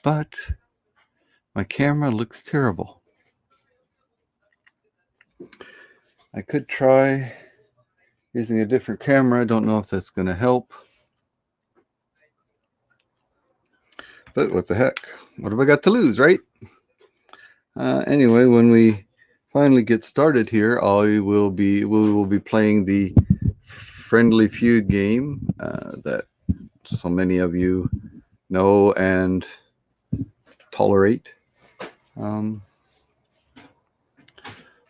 but my camera looks terrible. I could try using a different camera. I don't know if that's going to help. But what the heck? What have I got to lose, right? Anyway, when we finally get started here, we will be playing the Friendly Feud game that so many of you know and tolerate.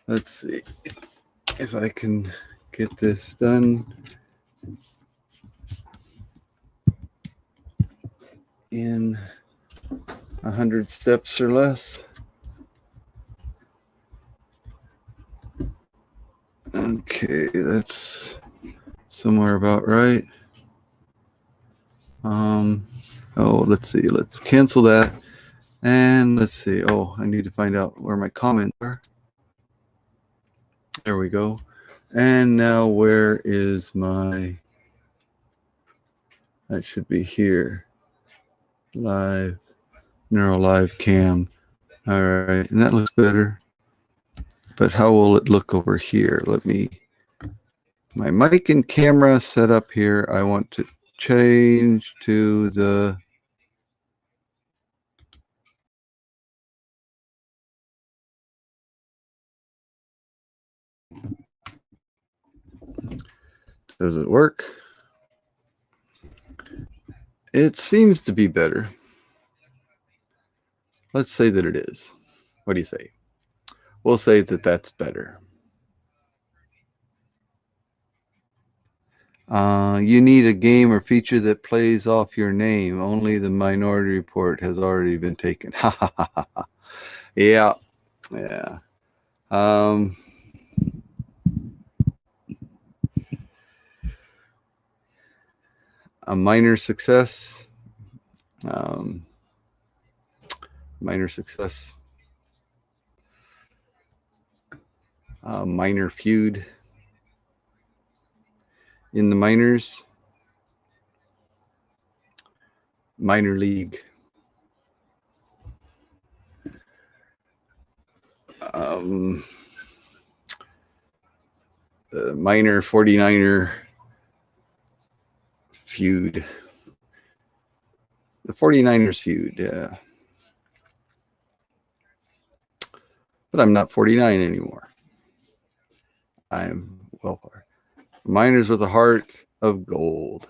Let's see if I can get this done in 100 steps or less. Okay, that's somewhere about right. Oh, let's see. Let's cancel that. And let's see. Oh, I need to find out where my comments are. There we go. And now where is my... That should be here. Live. Neural Live Cam. All right. And that looks better. But how will it look over here? Let me... My mic and camera set up here. I want to change to the... Does it work? It seems to be better. Let's say that it is. What do you say? We'll say that that's better. You need a game or feature that plays off your name. Only the Minority Report has already been taken. Yeah. Yeah. A minor success. Minor success. Minor feud. In the minors. Minor league. The minor 49er feud. The 49ers feud, yeah. But I'm not 49 anymore. I'm welfare. Miners with a heart of gold.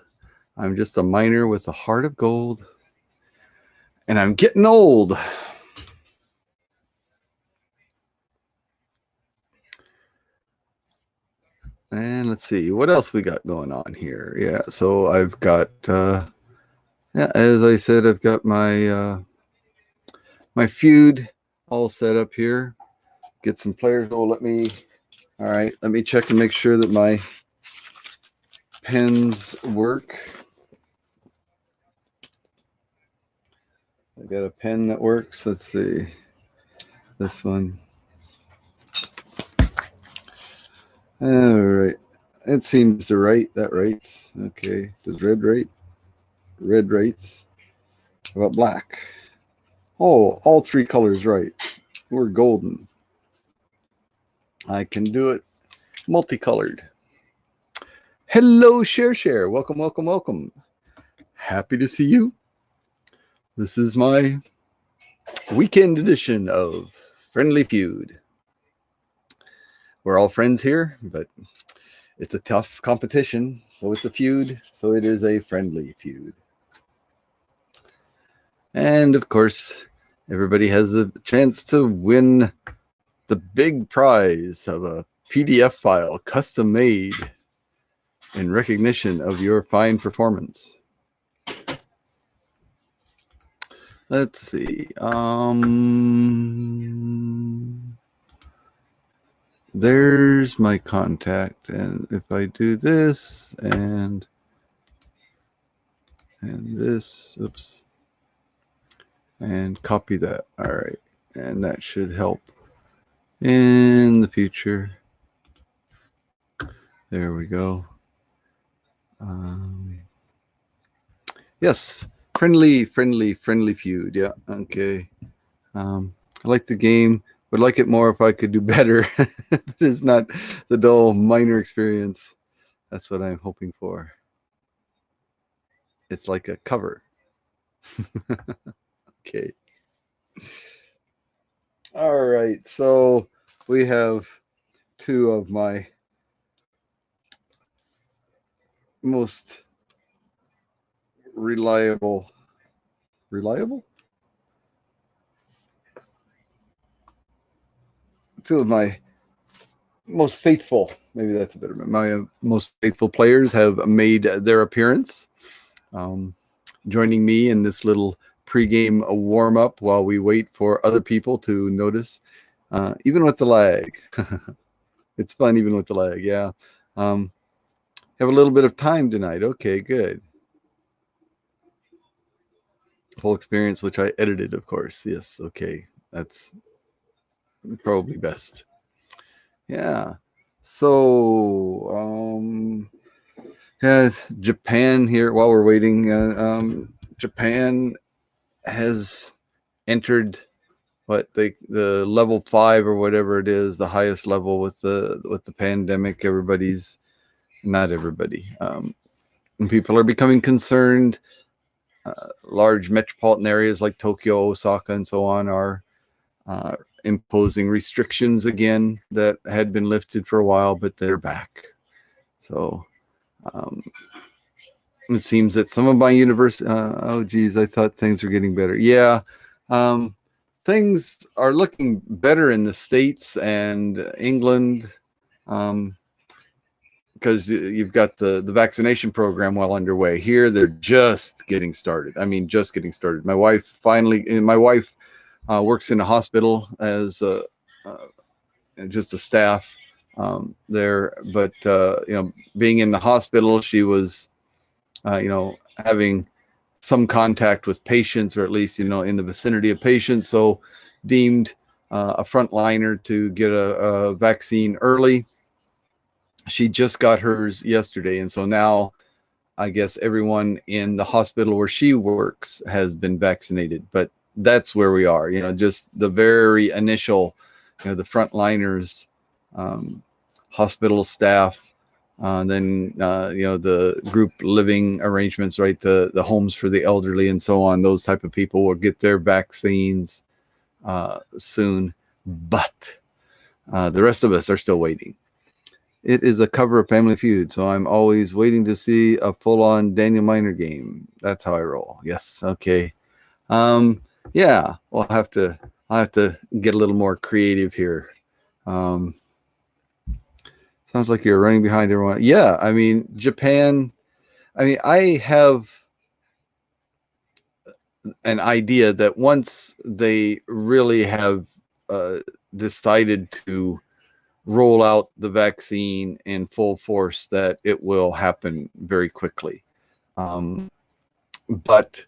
I'm just a miner with a heart of gold. And I'm getting old. And let's see, what else we got going on here? Yeah, so I've got, yeah, as I said, I've got my my feud all set up here. Get some players. Oh, all right, let me check and make sure that my pens work. I got a pen that works. Let's see, this one. All right, it seems to write. That writes. Okay, does red write? Red writes. How about black? Oh, all three colors right. We're golden. I can do it multicolored. Hello, Share. Welcome, welcome, welcome. Happy to see you. This is my weekend edition of Friendly Feud. We're all friends here, but it's a tough competition. So it's a feud. So it is a friendly feud. And of course, everybody has the chance to win the big prize of a PDF file custom made in recognition of your fine performance. Let's see. There's my contact, and if I do this and this, oops, and copy that. All right, and that should help in the future. There we go. Yes, Friendly feud. Yeah. Okay. I like the game. Would like it more if I could do better. It's not the dull minor experience. That's what I'm hoping for. It's like a cover. Okay. All right. So we have two of my most reliable two of my most faithful, maybe that's a better, my most faithful players have made their appearance, um, joining me in this little pregame warm-up while we wait for other people to notice, even with the lag. It's fun even with the lag. Yeah. um, have a little bit of time tonight. Okay, good. Full experience, which I edited, of course. Yes. Okay, that's probably best. Yeah. So yeah, Japan here while we're waiting. Japan has entered what the level 5 or whatever it is, the highest level with the pandemic. Everybody's not everybody. And people are becoming concerned. Large metropolitan areas like Tokyo, Osaka, and so on are uh, imposing restrictions again that had been lifted for a while, but they're back. So um, it seems that some of my university, oh geez, I thought things were getting better. Yeah, um, things are looking better in the States and England, because you've got the vaccination program well underway. Here, they're just getting started. I mean, just getting started. My wife works in a hospital as just a staff there, but being in the hospital, she was having some contact with patients, or at least in the vicinity of patients, so deemed a frontliner to get a vaccine early. She just got hers yesterday, and so now I guess everyone in the hospital where she works has been vaccinated. But that's where we are, just the very initial, the frontliners, hospital staff, then the group living arrangements, right? The homes for the elderly and so on. Those type of people will get their vaccines soon, but the rest of us are still waiting. It is a cover of Family Feud, so I'm always waiting to see a full-on Daniel Miner game. That's how I roll. Yes, okay. Yeah, I'll have to get a little more creative here. Sounds like you're running behind everyone. Yeah, I mean, Japan. I mean, I have an idea that once they really have decided to roll out the vaccine in full force, that it will happen very quickly. But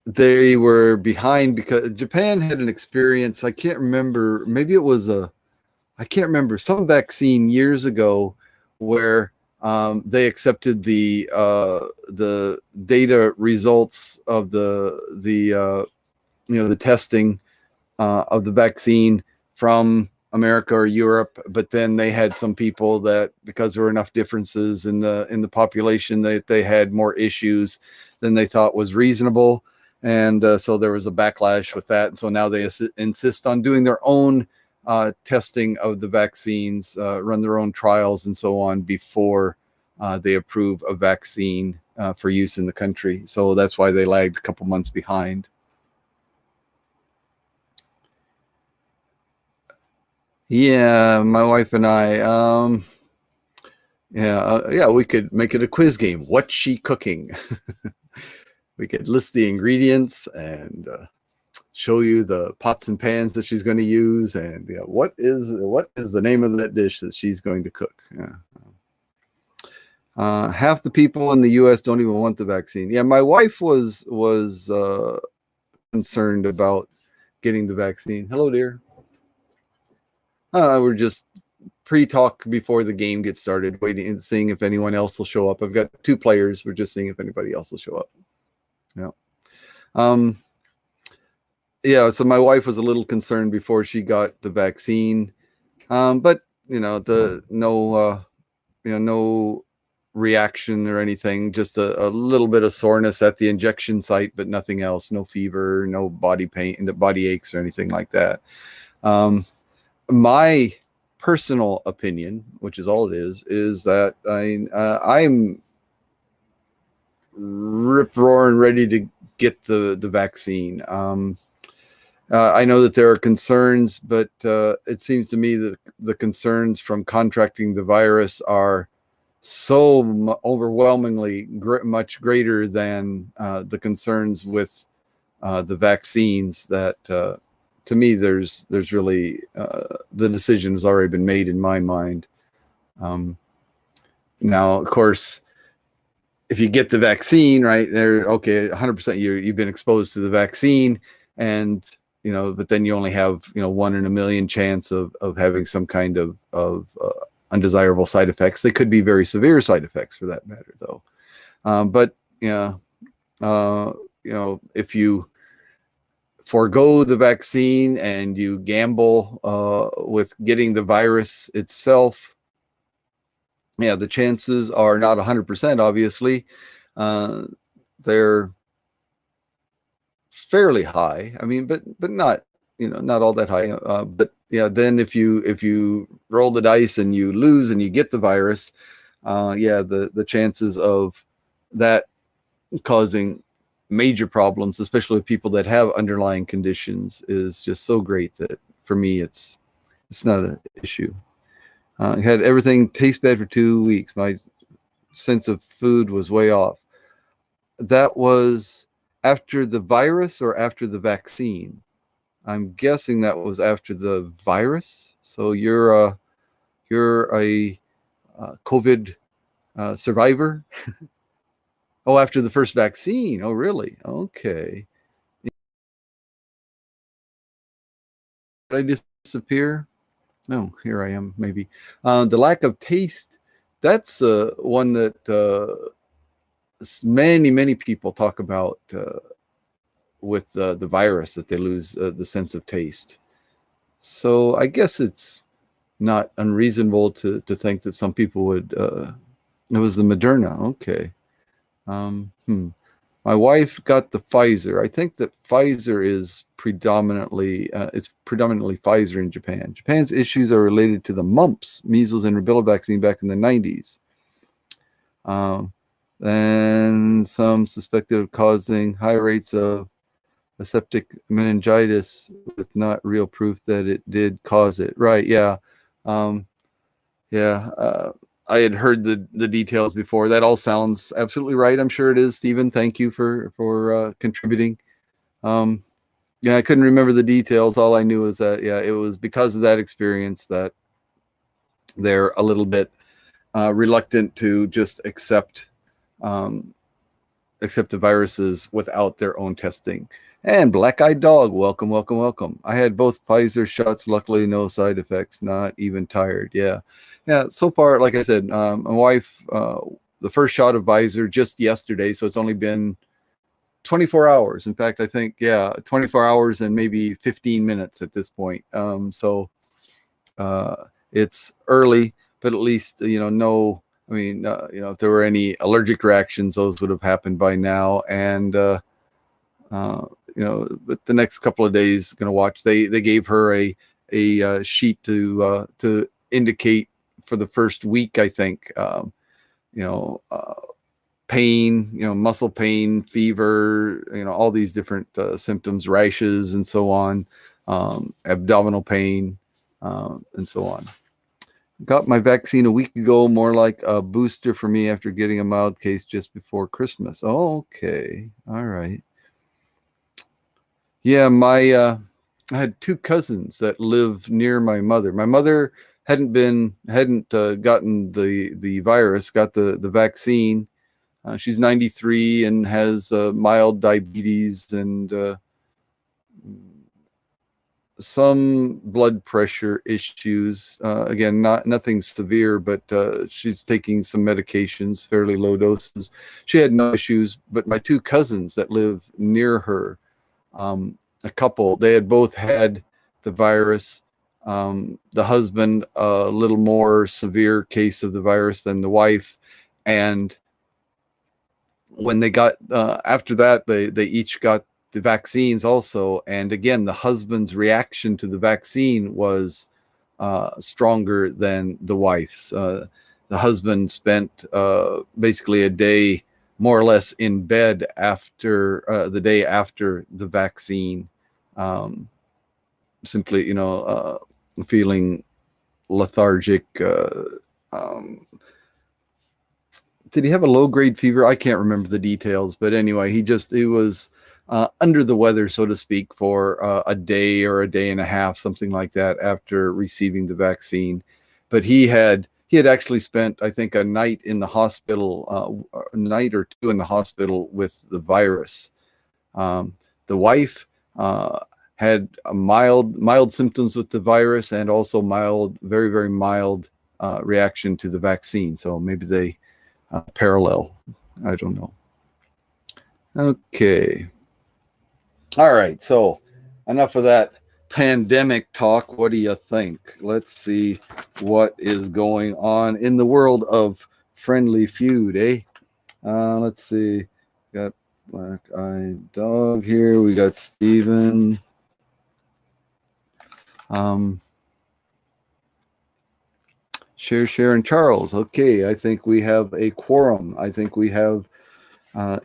they were behind because Japan had an experience. I can't remember. Maybe it was I can't remember, some vaccine years ago where they accepted the data results of the testing of the vaccine from America or Europe, but then they had some people that, because there were enough differences in the population, that they had more issues than they thought was reasonable, and so there was a backlash with that. And so now they insist on doing their own testing of the vaccines, run their own trials and so on before they approve a vaccine for use in the country. So that's why they lagged a couple months behind. Yeah, my wife and I, yeah, we could make it a quiz game. What's she cooking? We could list the ingredients and show you the pots and pans that she's going to use, and what is the name of that dish that she's going to cook. Yeah. Half the people in the U.S. don't even want the vaccine. Yeah, my wife was concerned about getting the vaccine. Hello, dear. We're just pre-talk before the game gets started, waiting and seeing if anyone else will show up. I've got 2 players. We're just seeing if anybody else will show up. Yeah. Um, yeah, so my wife was a little concerned before she got the vaccine, but the no reaction or anything, just a little bit of soreness at the injection site, but nothing else. No fever, no body pain, the body aches or anything like that. My personal opinion, which is all it is that I'm rip roaring ready to get the vaccine. I know that there are concerns, but it seems to me that the concerns from contracting the virus are so overwhelmingly much greater than the concerns with the vaccines that to me there's really the decision has already been made in my mind. Now, of course, if you get the vaccine, right, there, okay, 100% you've been exposed to the vaccine, and but then you only have 1 in a million chance of having some kind of undesirable side effects. They could be very severe side effects for that matter, though. But yeah, if you forego the vaccine and you gamble with getting the virus itself, yeah, the chances are not 100%, obviously. They're fairly high. I mean, but not not all that high. But yeah, then if you roll the dice and you lose and you get the virus, yeah, the chances of that causing major problems, especially with people that have underlying conditions, is just so great that for me it's not an issue. I had everything taste bad for 2 weeks. My sense of food was way off. That was after the virus or after the vaccine? I'm guessing that was after the virus. So you're a COVID survivor. Oh, after the first vaccine. Oh, really? Okay. Did I disappear? No, here I am. Maybe the lack of taste. That's one that many people talk about with the virus, that they lose the sense of taste. So I guess it's not unreasonable to think that some people would. It was the Moderna. Okay. My wife got the Pfizer. I think that Pfizer is predominantly it's predominantly Pfizer in Japan. Japan's issues are related to the mumps, measles, and rubella vaccine back in the 90s. And some suspected of causing high rates of aseptic meningitis with not real proof that it did cause it. Right? Yeah. Yeah. I had heard the details before. That all sounds absolutely right. I'm sure it is, Stephen. Thank you for contributing. Yeah, I couldn't remember the details. All I knew was that yeah, it was because of that experience that they're a little bit reluctant to just accept the viruses without their own testing. And Black Eyed Dog, welcome, welcome, welcome. I had both Pfizer shots. Luckily, no side effects. Not even tired. Yeah, yeah. So far, like I said, my wife, the first shot of Pfizer just yesterday, so it's only been 24 hours. In fact, I think 24 hours and maybe 15 minutes at this point. So it's early, but at least no. I mean, if there were any allergic reactions, those would have happened by now. And but the next couple of days, going to watch. They gave her a sheet to indicate for the first week, I think. Pain, muscle pain, fever, all these different symptoms, rashes, and so on, abdominal pain, and so on. Got my vaccine a week ago, more like a booster for me after getting a mild case just before Christmas. Oh, okay. All right. Yeah, I had two cousins that live near my mother. My mother hadn't gotten the virus, got the vaccine. She's 93 and has mild diabetes and some blood pressure issues. Again, nothing severe, but she's taking some medications, fairly low doses. She had no issues, but my two cousins that live near her, a couple, they had both had the virus. The husband, a little more severe case of the virus than the wife. And when they got, after that, they each got the vaccines also. And again, the husband's reaction to the vaccine was stronger than the wife's. The husband spent basically a day more or less in bed after the day after the vaccine, simply, feeling lethargic. Um, did he have a low grade fever? I can't remember the details, but anyway, he was under the weather, so to speak, for a day or a day and a half, something like that, after receiving the vaccine. But he had actually spent, I think, a night in the hospital, a night or two in the hospital with the virus. The wife had a mild symptoms with the virus, and also mild, very, very mild reaction to the vaccine. So maybe they parallel. I don't know. Okay. All right. So enough of that pandemic talk. What do you think? Let's see what is going on in the world of Friendly Feud, eh? Let's see. Got Black Eyed Dog here. We got Steven. Share, and Charles. Okay, I think we have a quorum. I think we have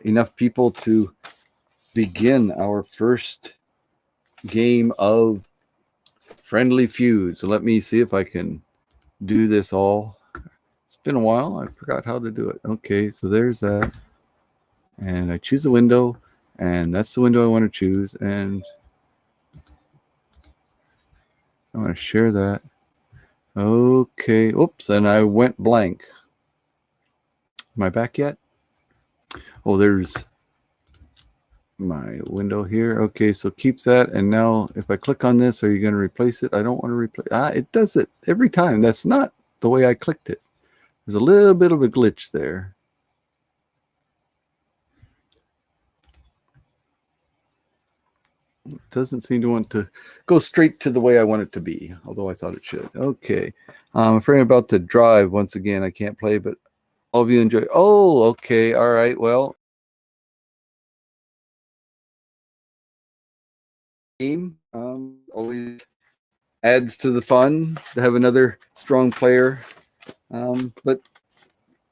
enough people to begin our first game of Friendly Feud. So let me see if I can do this all. It's been a while. I forgot how to do it. Okay, so there's that. And I choose a window, and that's the window I want to choose. And I want to share that. Okay. Oops, and I went blank. Am I back yet? Oh, there's my window here. Okay, so keep that. And now if I click on this, are you going to replace it? I don't want to replace. It does it every time. That's not the way I clicked it. There's a little bit of a glitch there. It doesn't seem to want to go straight to the way I want it to be, although I thought it should. Okay. I'm afraid about to drive once again. I can't play, but all of you enjoy. Oh, okay. All right. Well, game always adds to the fun to have another strong player, but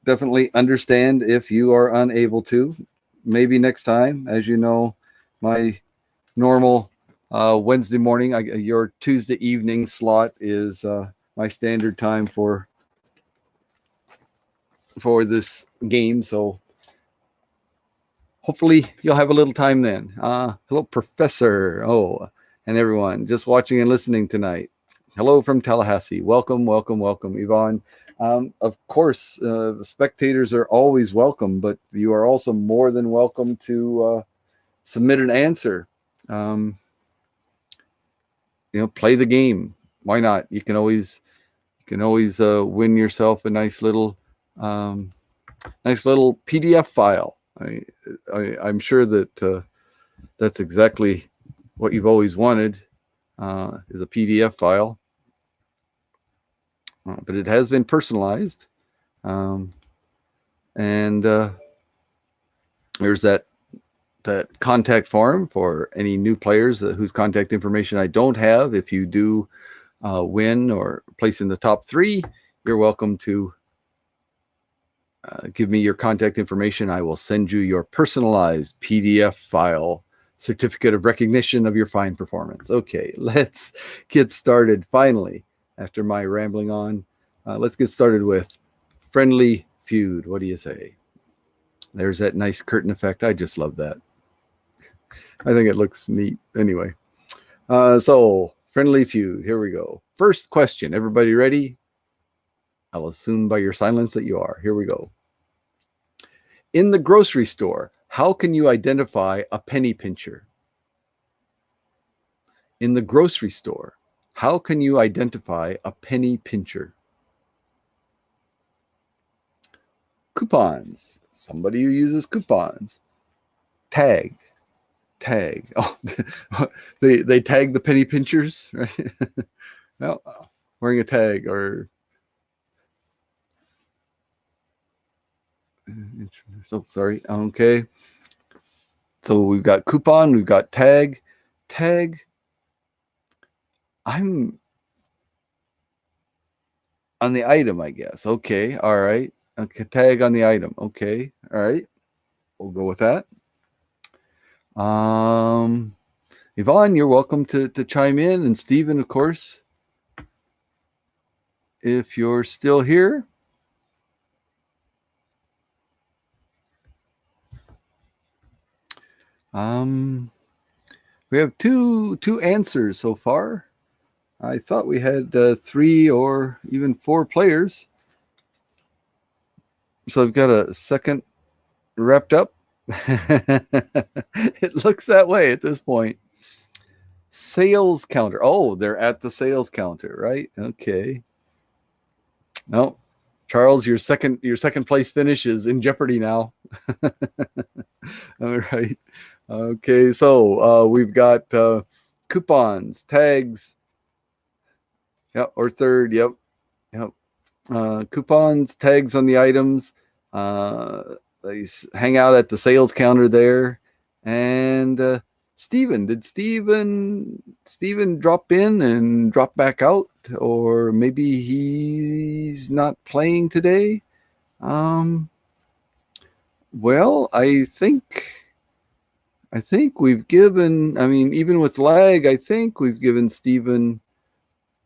definitely understand if you are unable to. Maybe next time. As you know, my normal Wednesday morning, your Tuesday evening slot is my standard time for this game. So hopefully you'll have a little time then. Hello, Professor. Oh, and everyone just watching and listening tonight. Hello from Tallahassee. Welcome, welcome, welcome, Yvonne. Of course, spectators are always welcome, but you are also more than welcome to submit an answer. Play the game. Why not? You can always win yourself a nice little PDF file. I'm sure that that's exactly what you've always wanted, is a PDF file. But it has been personalized. And there's that contact form for any new players whose contact information I don't have. If you do win or place in the top 3, you're welcome to give me your contact information. I will send you your personalized PDF file, certificate of recognition of your fine performance. Okay, let's get started finally. After my rambling on, let's get started with Friendly Feud. What do you say? There's that nice curtain effect. I just love that. I think it looks neat. Anyway, so Friendly Feud. Here we go. First question. Everybody ready? I'll assume by your silence that you are. Here we go. In the grocery store, how can you identify a penny pincher? In the grocery store, how can you identify a penny pincher? Coupons. Somebody who uses coupons. Tag. Oh, they tag the penny pinchers, right? No, wearing a tag or. So sorry. Okay. So we've got coupon, we've got tag. Tag. I'm on the item, I guess. Okay. All right. Okay. Tag on the item. Okay. All right. We'll go with that. Yvonne, you're welcome to chime in. And Stephen, of course, if you're still here. We have two answers so far. I thought we had 3 or even 4 players. So I've got a second wrapped up. It looks that way at this point. Sales counter. Oh, they're at the sales counter, right? Okay. No, Charles, your second place finish is in jeopardy now. All right. Okay, so we've got coupons, tags. Yep, or third. Yep. Coupons, tags on the items. They hang out at the sales counter there. And Stephen, did Stephen drop in and drop back out, or maybe he's not playing today? Well, I think we've given. I mean, even with lag, I think we've given Stephen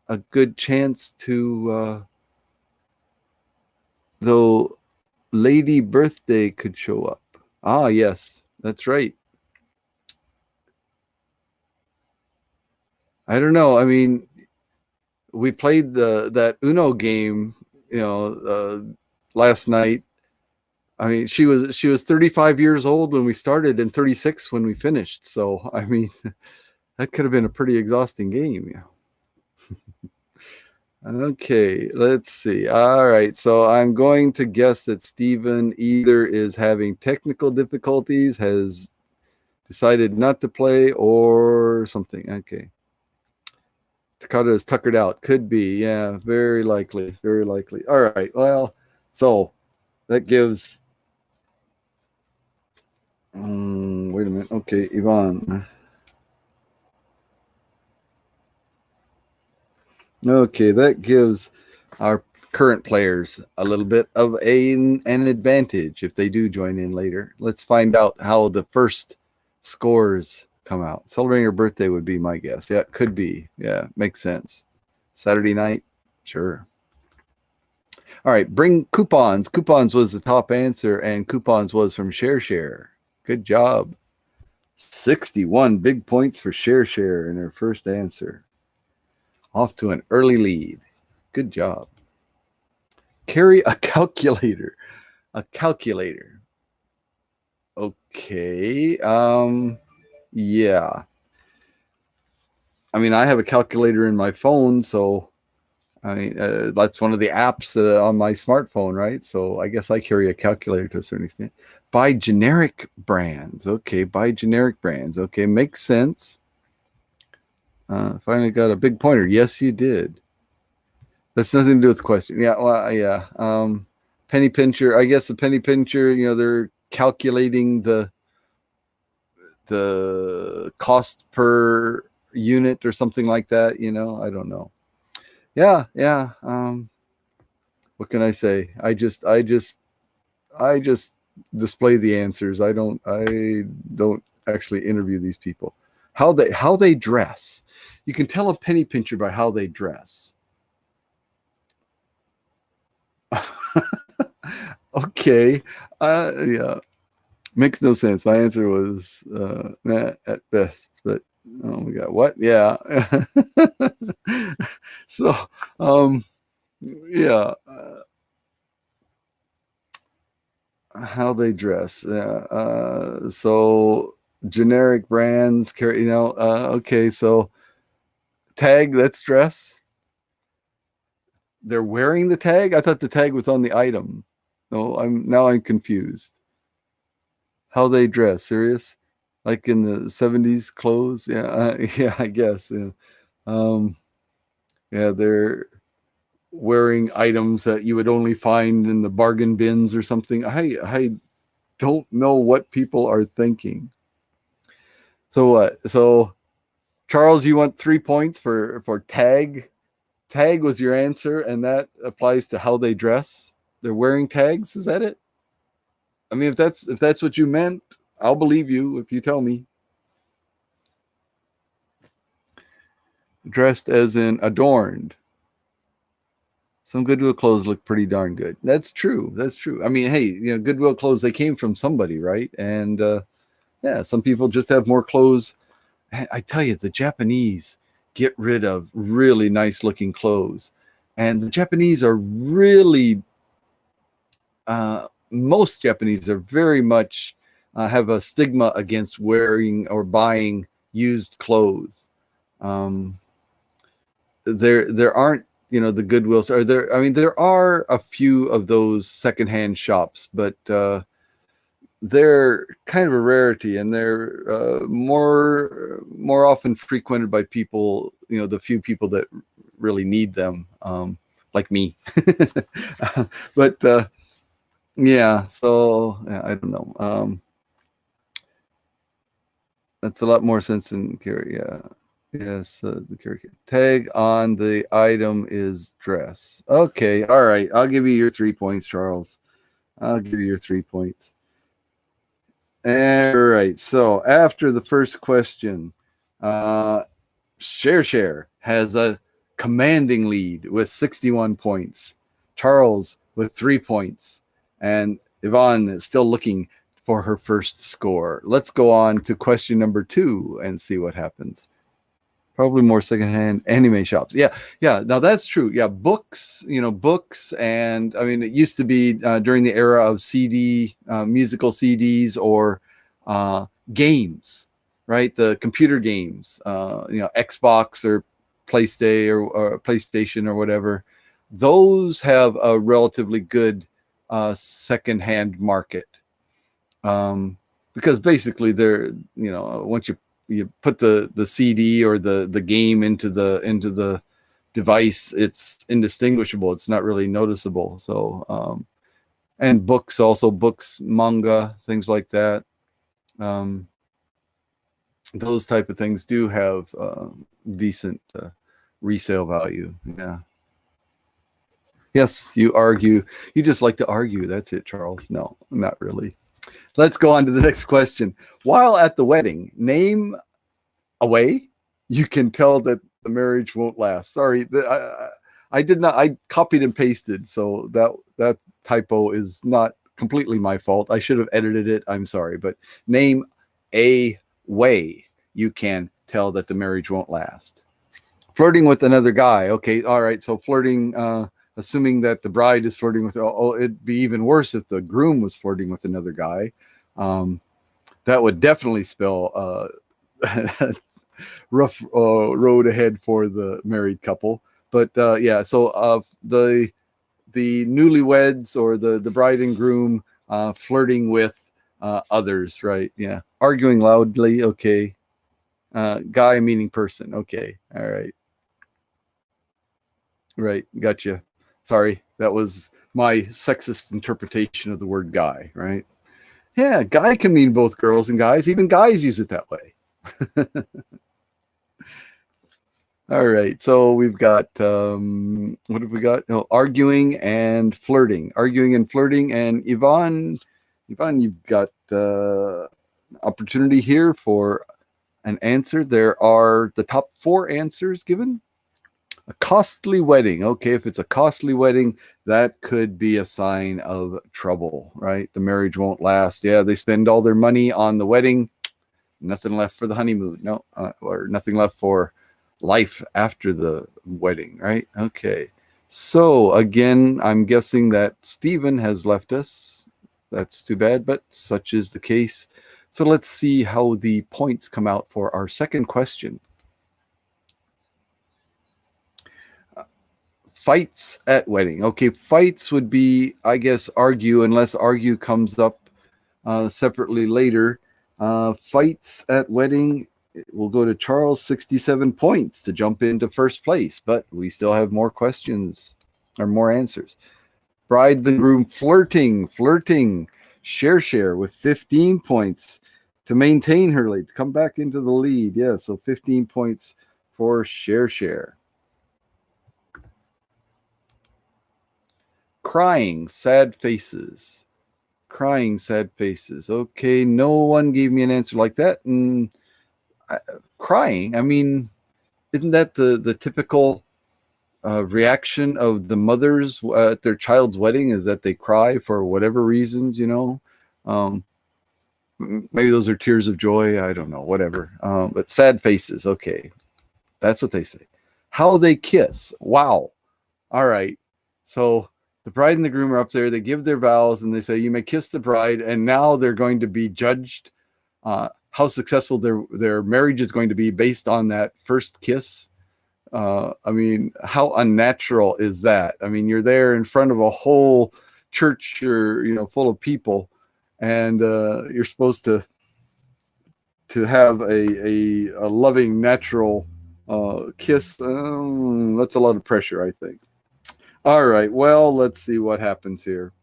a good chance to. Though Lady Birthday could show up. Ah, yes, that's right. I don't know. I mean, we played that Uno game, last night. I mean, she was 35 years old when we started and 36 when we finished. So, I mean, that could have been a pretty exhausting game. Yeah. Okay, let's see. All right, so I'm going to guess that Stephen either is having technical difficulties, has decided not to play, or something. Okay. Takata is tuckered out. Could be. Yeah, very likely. Very likely. All right. Well, so that gives. Wait a minute. Okay, Yvonne. Okay, that gives our current players a little bit of an advantage if they do join in later. Let's find out how the first scores come out. Celebrating her birthday would be my guess. Yeah, it could be. Yeah, makes sense. Saturday night? Sure. All right, bring coupons. Coupons was the top answer, and coupons was from Share. Good job. 61 big points for Share in her first answer. Off to an early lead. Good job. Carry a calculator. A calculator. Okay. Yeah. I mean, I have a calculator in my phone, so I mean, that's one of the apps on my smartphone, right? So I guess I carry a calculator to a certain extent. Buy generic brands. Okay, buy generic brands. Okay, makes sense. Finally got a big pointer. Yes, you did. That's nothing to do with the question. Yeah, well, yeah. Penny pincher. I guess the penny pincher. They're calculating the cost per unit or something like that. I don't know. Yeah. What can I say? I just display the answers. I don't actually interview these people. How they dress. You can tell a penny pincher by how they dress. Okay. Yeah. Makes no sense. My answer was at best, but oh my god, what? Yeah. So, yeah. How they dress. So generic brands carry. Okay, so Tag, that's dress. They're wearing the tag? I thought the tag was on the item. No, I'm confused. How they dress? Serious? Like in the 70s clothes? Yeah, yeah, I guess. Yeah. Um, yeah, they're wearing items that you would only find in the bargain bins or something. I don't know what people are thinking. So what? So Charles, you want 3 points for tag? Tag was your answer, and that applies to how they dress. They're wearing tags. Is that it? I mean, if that's what you meant, I'll believe you if you tell me. Dressed as in adorned. Some Goodwill clothes look pretty darn good. That's true. That's true. I mean, hey, Goodwill clothes, they came from somebody, right? And yeah, some people just have more clothes. I tell you, the Japanese get rid of really nice looking clothes. And the Japanese are really, most Japanese are very much have a stigma against wearing or buying used clothes. Um, there aren't the Goodwills are there. I mean, there are a few of those secondhand shops, but they're kind of a rarity, and they're more often frequented by people, the few people that really need them, like me. But yeah, so yeah, I don't know. That's a lot more sense than carry. Yeah. Yes, the carry tag on the item is dress. Okay, all right. I'll give you your 3 points, Charles. I'll give you your 3 points. All right. So after the first question, uh, Share has a commanding lead with 61 points. Charles with 3 points, and Yvonne is still looking for her first score. Let's go on to question number 2 and see what happens. Probably more secondhand anime shops. Yeah, yeah. Now that's true. Yeah, books. Books, and I mean, it used to be during the era of CD, musical CDs, or uh, games, right? The computer games. Xbox or PlayStation or whatever. Those have a relatively good secondhand market, because basically they're once you put the CD or the game into the device, it's indistinguishable. It's not really noticeable. So and books, also books, manga, things like that. Um, those type of things do have decent resale value. Yeah. Yes, you argue. You just like to argue. That's it, Charles. No, not really. Let's go on to the next question. While at the wedding, name a way you can tell that the marriage won't last. Sorry, I did not. I copied and pasted, so that typo is not completely my fault. I should have edited it. I'm sorry, but name a way you can tell that the marriage won't last. Flirting with another guy. Okay, all right. So flirting. Assuming that the bride is flirting with, it'd be even worse if the groom was flirting with another guy. That would definitely spell rough road ahead for the married couple. But yeah, so the newlyweds, or the bride and groom, flirting with others, right? Yeah, arguing loudly. Okay, guy meaning person. Okay, all right, right, gotcha. Sorry, that was my sexist interpretation of the word guy, right? Yeah, guy can mean both girls and guys. Even guys use it that way. All right, so we've got what have we got? Oh, arguing and flirting, and Yvonne, you've got opportunity here for an answer. There are the top 4 answers given. A costly wedding. Okay, if it's a costly wedding, that could be a sign of trouble, right? The marriage won't last. Yeah, they spend all their money on the wedding, nothing left for the honeymoon. No, or nothing left for life after the wedding, right? Okay. So again, I'm guessing that Stephen has left us. That's too bad, but such is the case. So let's see how the points come out for our second question. Fights at wedding. Okay, fights would be, I guess, argue, unless argue comes up separately later. Fights at wedding will go to Charles, 67 points to jump into first place, but we still have more questions or more answers. Bride and groom flirting, share with 15 points to maintain her lead, to come back into the lead. Yeah, so 15 points for share. Crying, sad faces. Okay, no one gave me an answer like that. And crying, I mean, isn't that the typical reaction of the mothers at their child's wedding, is that they cry for whatever reasons, um, maybe those are tears of joy, I don't know, whatever, but sad faces. Okay, that's what they say. How they kiss. Wow. All right, so the bride and the groom are up there, they give their vows, and they say you may kiss the bride, and now they're going to be judged how successful their marriage is going to be based on that first kiss. I mean, how unnatural is that? I mean, you're there in front of a whole church, or full of people, and you're supposed to have a loving, natural kiss. That's a lot of pressure, I think. All right, well, let's see what happens here.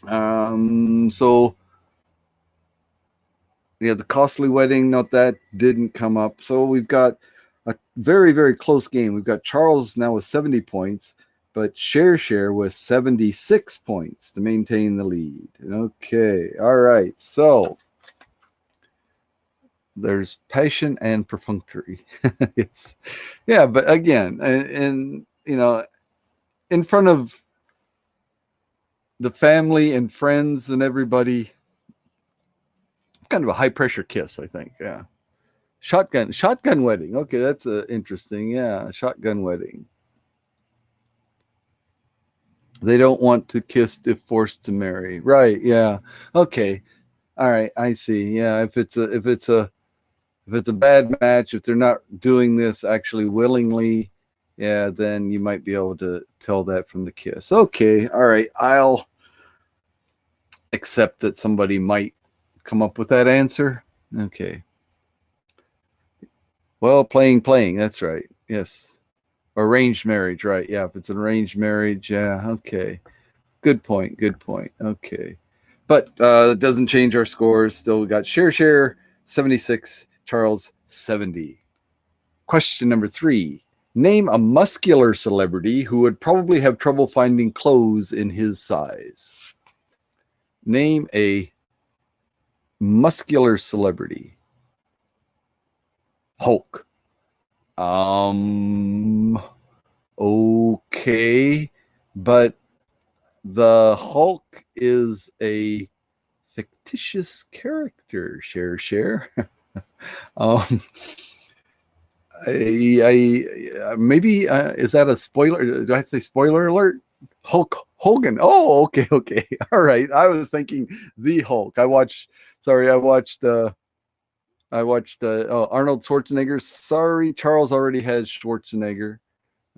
So yeah, the costly wedding, not that didn't come up. So we've got a very, very close game. We've got Charles now with 70 points, but Share with 76 points to maintain the lead. Okay, all right. So there's passion and perfunctory. It's, yeah, but again, and in front of the family and friends and everybody, kind of a high pressure kiss, I think. Yeah. Shotgun wedding. Okay, that's interesting. Yeah, shotgun wedding. They don't want to kiss if forced to marry. Right. Yeah. Okay. All right. I see. Yeah. If it's a bad match, if they're not doing this actually willingly, yeah, then you might be able to tell that from the kiss. Okay. All right. I'll accept that somebody might come up with that answer. Okay. Well, playing. That's right. Yes. Arranged marriage, right? Yeah, if it's an arranged marriage, yeah. Okay. Good point. Okay. But it doesn't change our scores. Still, we got Share 76, Charles 70. Question number 3. Name a muscular celebrity who would probably have trouble finding clothes in his size. Name a muscular celebrity. Hulk. Okay, but the Hulk is a fictitious character. Share. um, I maybe is that a spoiler? Do I say spoiler alert? Hulk Hogan. Oh, okay. All right. I was thinking the Hulk. I watched. Sorry, I watched Arnold Schwarzenegger. Sorry, Charles already has Schwarzenegger.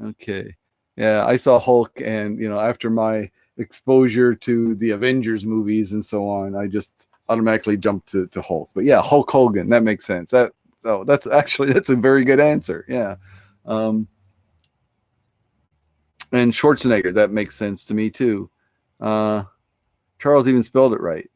Okay. Yeah, I saw Hulk, and after my exposure to the Avengers movies and so on, I just automatically jumped to Hulk. But yeah, Hulk Hogan, that makes sense. That's a very good answer. Yeah. Um, and Schwarzenegger, that makes sense to me too. Uh, Charles even spelled it right.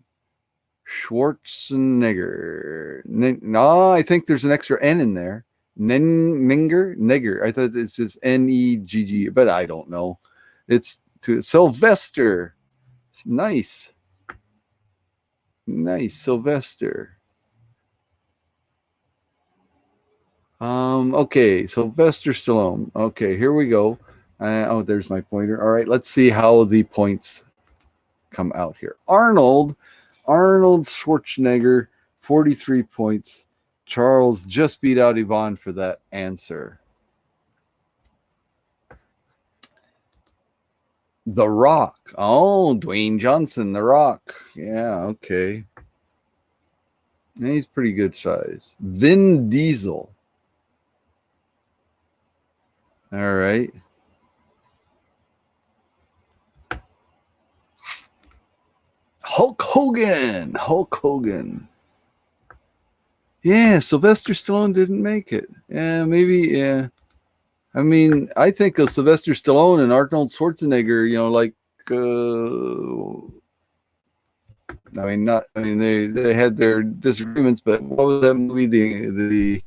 Schwarzenegger. No, I think there's an extra N in there. Negger. I thought it's just Negg, but I don't know. It's to Sylvester. Nice, Sylvester. Okay, Sylvester Stallone. Okay, here we go. There's my pointer. All right, let's see how the points come out here. Arnold Schwarzenegger, 43 points. Charles just beat out Yvonne for that answer. The Rock. Oh, Dwayne Johnson, The Rock. Yeah, okay. He's pretty good size. Vin Diesel. All right. Hulk Hogan. Hulk Hogan. Yeah, Sylvester Stallone didn't make it. Yeah, maybe. Yeah. I mean, I think of Sylvester Stallone and Arnold Schwarzenegger. Like. I mean, not. I mean, they had their disagreements, but what was that movie? The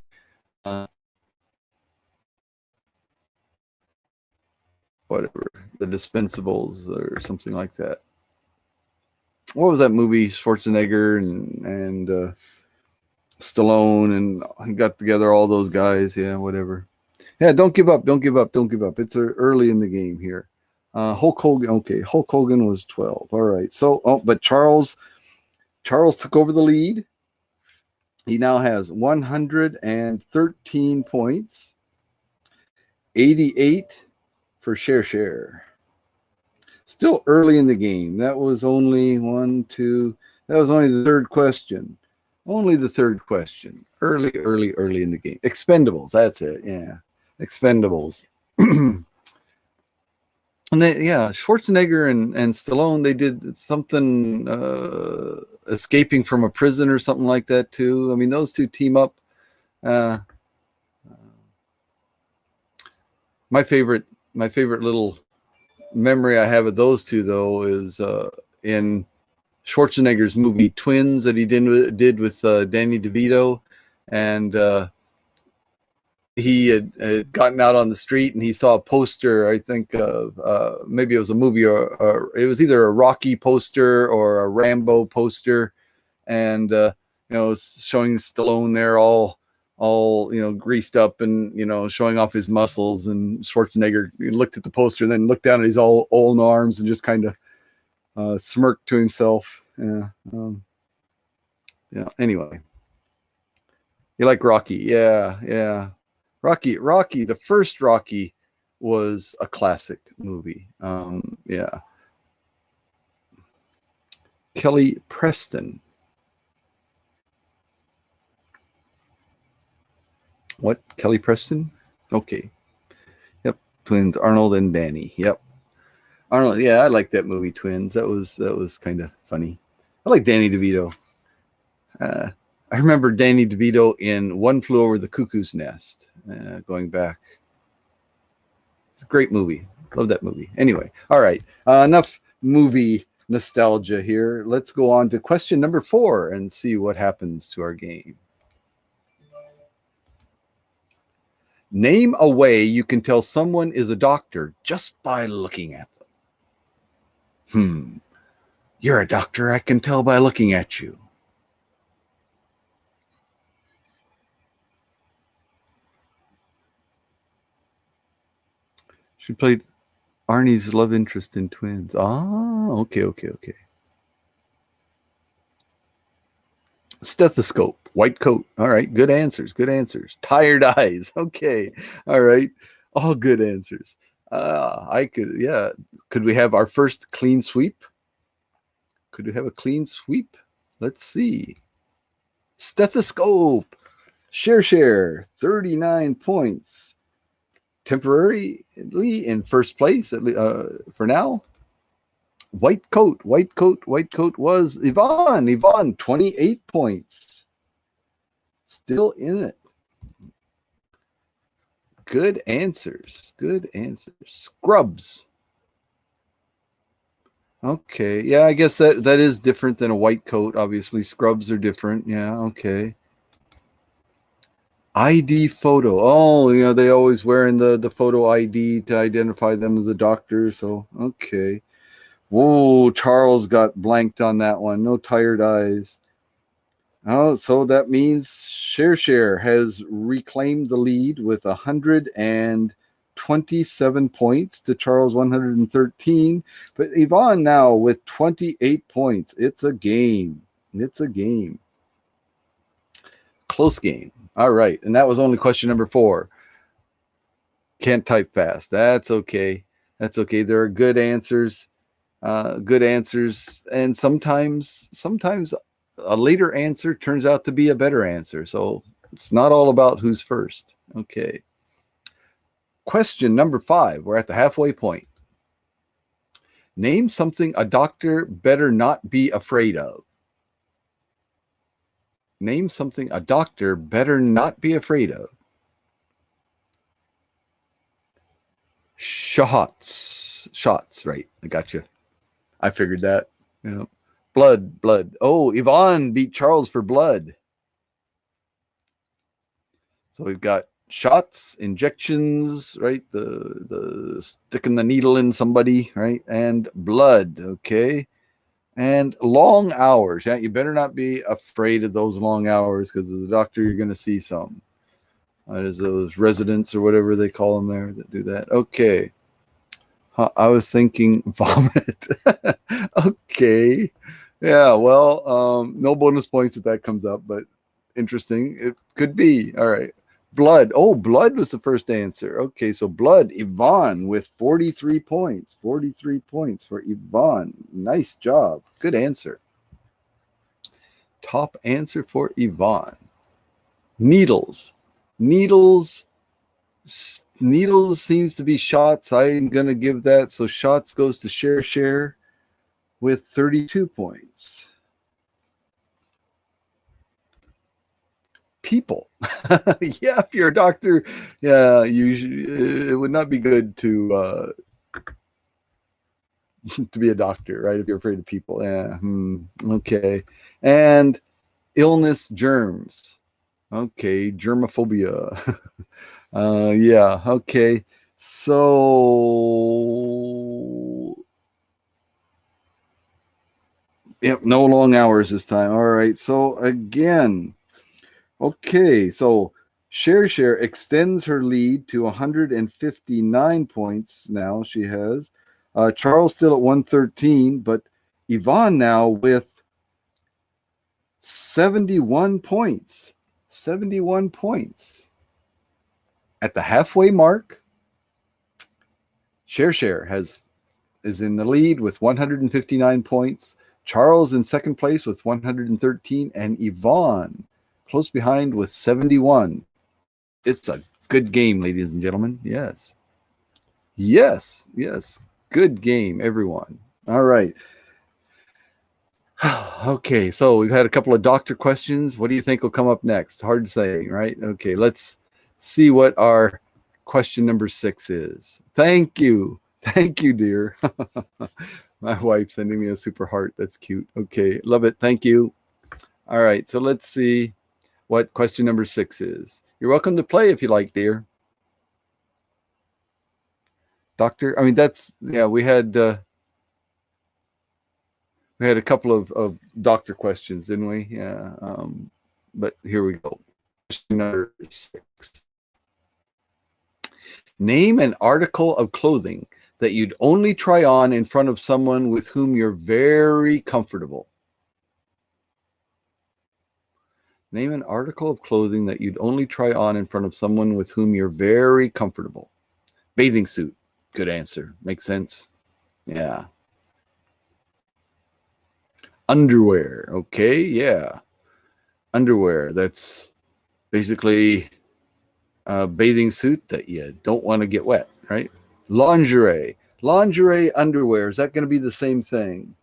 whatever, the Dispensables or something like that. What was that movie? Schwarzenegger and Stallone and got together all those guys. Yeah, whatever. Yeah, don't give up. Don't give up. Don't give up. It's early in the game here. Hulk Hogan. Okay, Hulk Hogan was 12. All right. So, but Charles took over the lead. He now has 113 points, 88 for share. Still early in the game. That was only one, two. That was only the third question. Only the third question. Early in the game. Expendables. That's it. Yeah. Expendables. And Schwarzenegger and Stallone, they did something escaping from a prison or something like that too. I mean, those two team up. My favorite little memory I have of those two though is in Schwarzenegger's movie Twins that he did with Danny DeVito, and he had gotten out on the street and he saw a poster. I think maybe it was a movie or it was either a Rocky poster or a Rambo poster, and it's showing Stallone there all greased up and showing off his muscles, and Schwarzenegger looked at the poster and then looked down at his all old arms and just kind of smirked to himself. Anyway, you like Rocky? Yeah. Rocky. The first Rocky was a classic movie. Yeah. Kelly Preston. What? Kelly Preston? Okay. Yep. Twins, Arnold and Danny. Yep. Arnold. Yeah, I like that movie, Twins. That was kind of funny. I like Danny DeVito. I remember Danny DeVito in One Flew Over the Cuckoo's Nest. Going back, it's a great movie. Love that movie. Anyway, all right. Enough movie nostalgia here. Let's go on to question number 4 and see what happens to our game. Name a way you can tell someone is a doctor just by looking at them. You're a doctor, I can tell by looking at you. She played Arnie's love interest in Twins. Ah, okay. Stethoscope, white coat. All right, good answers. Tired eyes. Okay, all right, all good answers. Could we have our first clean sweep? Could we have a clean sweep? Let's see. Stethoscope. Share. 39 points. Temporarily in first place for now. White coat was Yvonne, 28 points. Still in it. Good answers. Scrubs. Okay. Yeah, I guess that is different than a white coat. Obviously, scrubs are different. Yeah, okay. ID photo. Oh, they always wearing the photo ID to identify them as a doctor. So, okay. Whoa, Charles got blanked on that one. No tired eyes. Oh, so that means Share has reclaimed the lead with 127 points to Charles 113. But Yvonne now with 28 points. It's a game. Close game. All right. And that was only question number 4. Can't type fast. That's okay. There are good answers. And sometimes a later answer turns out to be a better answer. So it's not all about who's first. Okay. Question number 5. We're at the halfway point. Name something a doctor better not be afraid of. Name something a doctor better not be afraid of. Shots, right. I got you. I figured that. Yeah. Blood. Oh, Yvonne beat Charles for blood. So we've got shots, injections, right? The sticking the needle in somebody, right? And blood, okay? And long hours. Yeah, you better not be afraid of those long hours because as a doctor, you're going to see some. There's those residents or whatever they call them there that do that. Okay. I was thinking vomit. Okay. Yeah, well, no bonus points if that comes up, but interesting. It could be. All right. Blood. Oh, blood was the first answer. Okay, so blood, Yvonne with 43 points. 43 points for Yvonne. Nice job. Good answer. Top answer for Yvonne. Needles. Needles seems to be shots. I'm going to give that. So shots goes to share with 32 points. People. Yeah, if you're a doctor, yeah, it would not be good to to be a doctor, right? If you're afraid of people. Yeah. Okay. And illness, germs. Okay. Germophobia. Yeah. Okay. So, yep, no long hours this time. All right. So again, okay. So Share extends her lead to 159 points now. She has Charles still at 113, but Yvonne now with 71 points. 71 points. At the halfway mark, Share is in the lead with 159 points. Charles in second place with 113, and Yvonne close behind with 71. It's a good game, ladies and gentlemen. Yes. Good game, everyone. All right. Okay, so we've had a couple of doctor questions. What do you think will come up next? Hard to say, right? Okay, let's see what our question number 6 is. Thank you, dear. My wife sending me a super heart. That's cute. Okay, love it. Thank you. All right, so let's see what question number 6 is. You're welcome to play if you like, dear. Doctor, I mean, that's, yeah, we had a couple of doctor questions, didn't we? Yeah. But here we go. Question number 6. Name an article of clothing that you'd only try on in front of someone with whom you're very comfortable. Name an article of clothing that you'd only try on in front of someone with whom you're very comfortable. Bathing suit. Good answer. Makes sense. Yeah. Underwear. Okay, yeah. Underwear. That's basically a bathing suit that you don't want to get wet, right? Lingerie. Lingerie underwear. Is that going to be the same thing?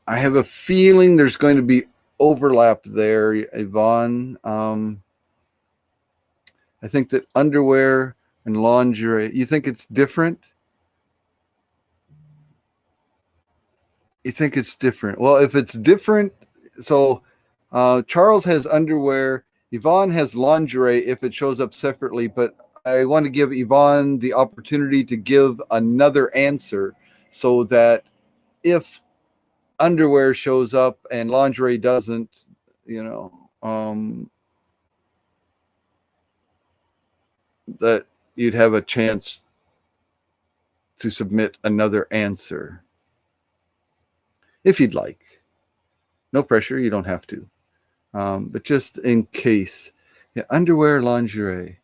I have a feeling there's going to be overlap there, Yvonne. I think that underwear and lingerie, you think it's different? You think it's different? Well, if it's different, so Charles has underwear, Yvonne has lingerie if it shows up separately, but I want to give Yvonne the opportunity to give another answer so that if underwear shows up and lingerie doesn't, that you'd have a chance to submit another answer. If you'd like. No pressure, you don't have to. But just in case. Yeah, underwear, lingerie.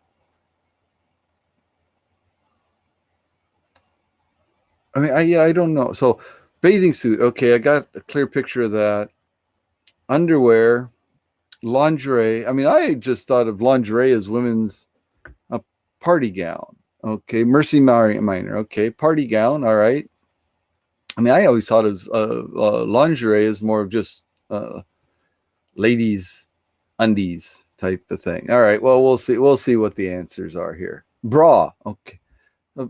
I mean, I don't know. So bathing suit, okay, I got a clear picture of that. Underwear, lingerie. I mean, I just thought of lingerie as women's party gown. Okay, Mercy Minor. Okay, party gown. All right. I mean, I always thought it was lingerie is more of just ladies' undies type of thing. All right. Well, we'll see. We'll see what the answers are here. Bra. Okay. I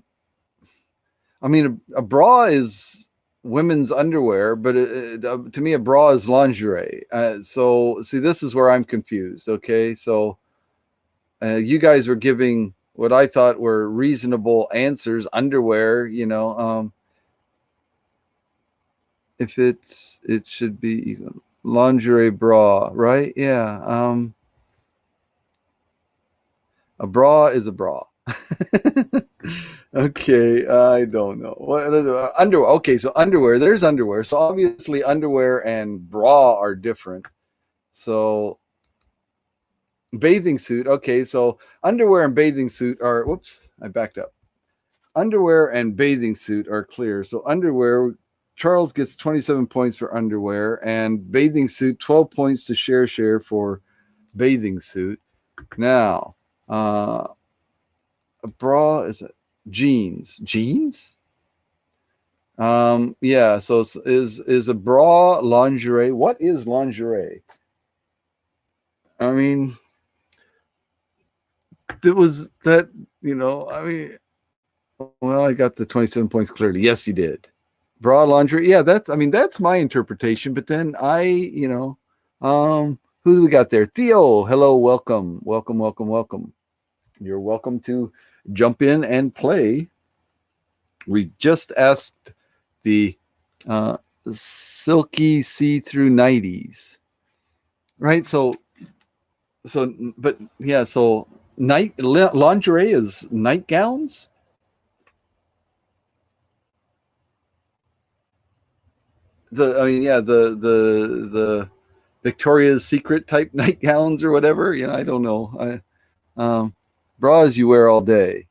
mean, a bra is women's underwear, but to me, a bra is lingerie. So, see, this is where I'm confused. Okay, so you guys were giving what I thought were reasonable answers. Underwear, if it should be lingerie bra, right? Yeah. A bra is a bra. Okay, I don't know. What is underwear? Okay, so underwear. There's underwear. So obviously, underwear and bra are different. So bathing suit. Okay, so underwear and bathing suit are. Whoops, I backed up. Underwear and bathing suit are clear. So underwear. Charles gets 27 points for underwear, and bathing suit 12 points to share for bathing suit. Now, a bra is it jeans? Jeans? Yeah. So is a bra lingerie? What is lingerie? I mean, it was that I mean, well, I got the 27 points clearly. Yes, you did. Bra lingerie. Yeah, that's my interpretation. But then who do we got there? Theo. Hello, welcome, welcome, welcome, welcome. You're welcome to jump in and play. We just asked the silky see-through nighties, right? But yeah, so lingerie is nightgowns. The Victoria's Secret type nightgowns or whatever. I don't know. Bras you wear all day.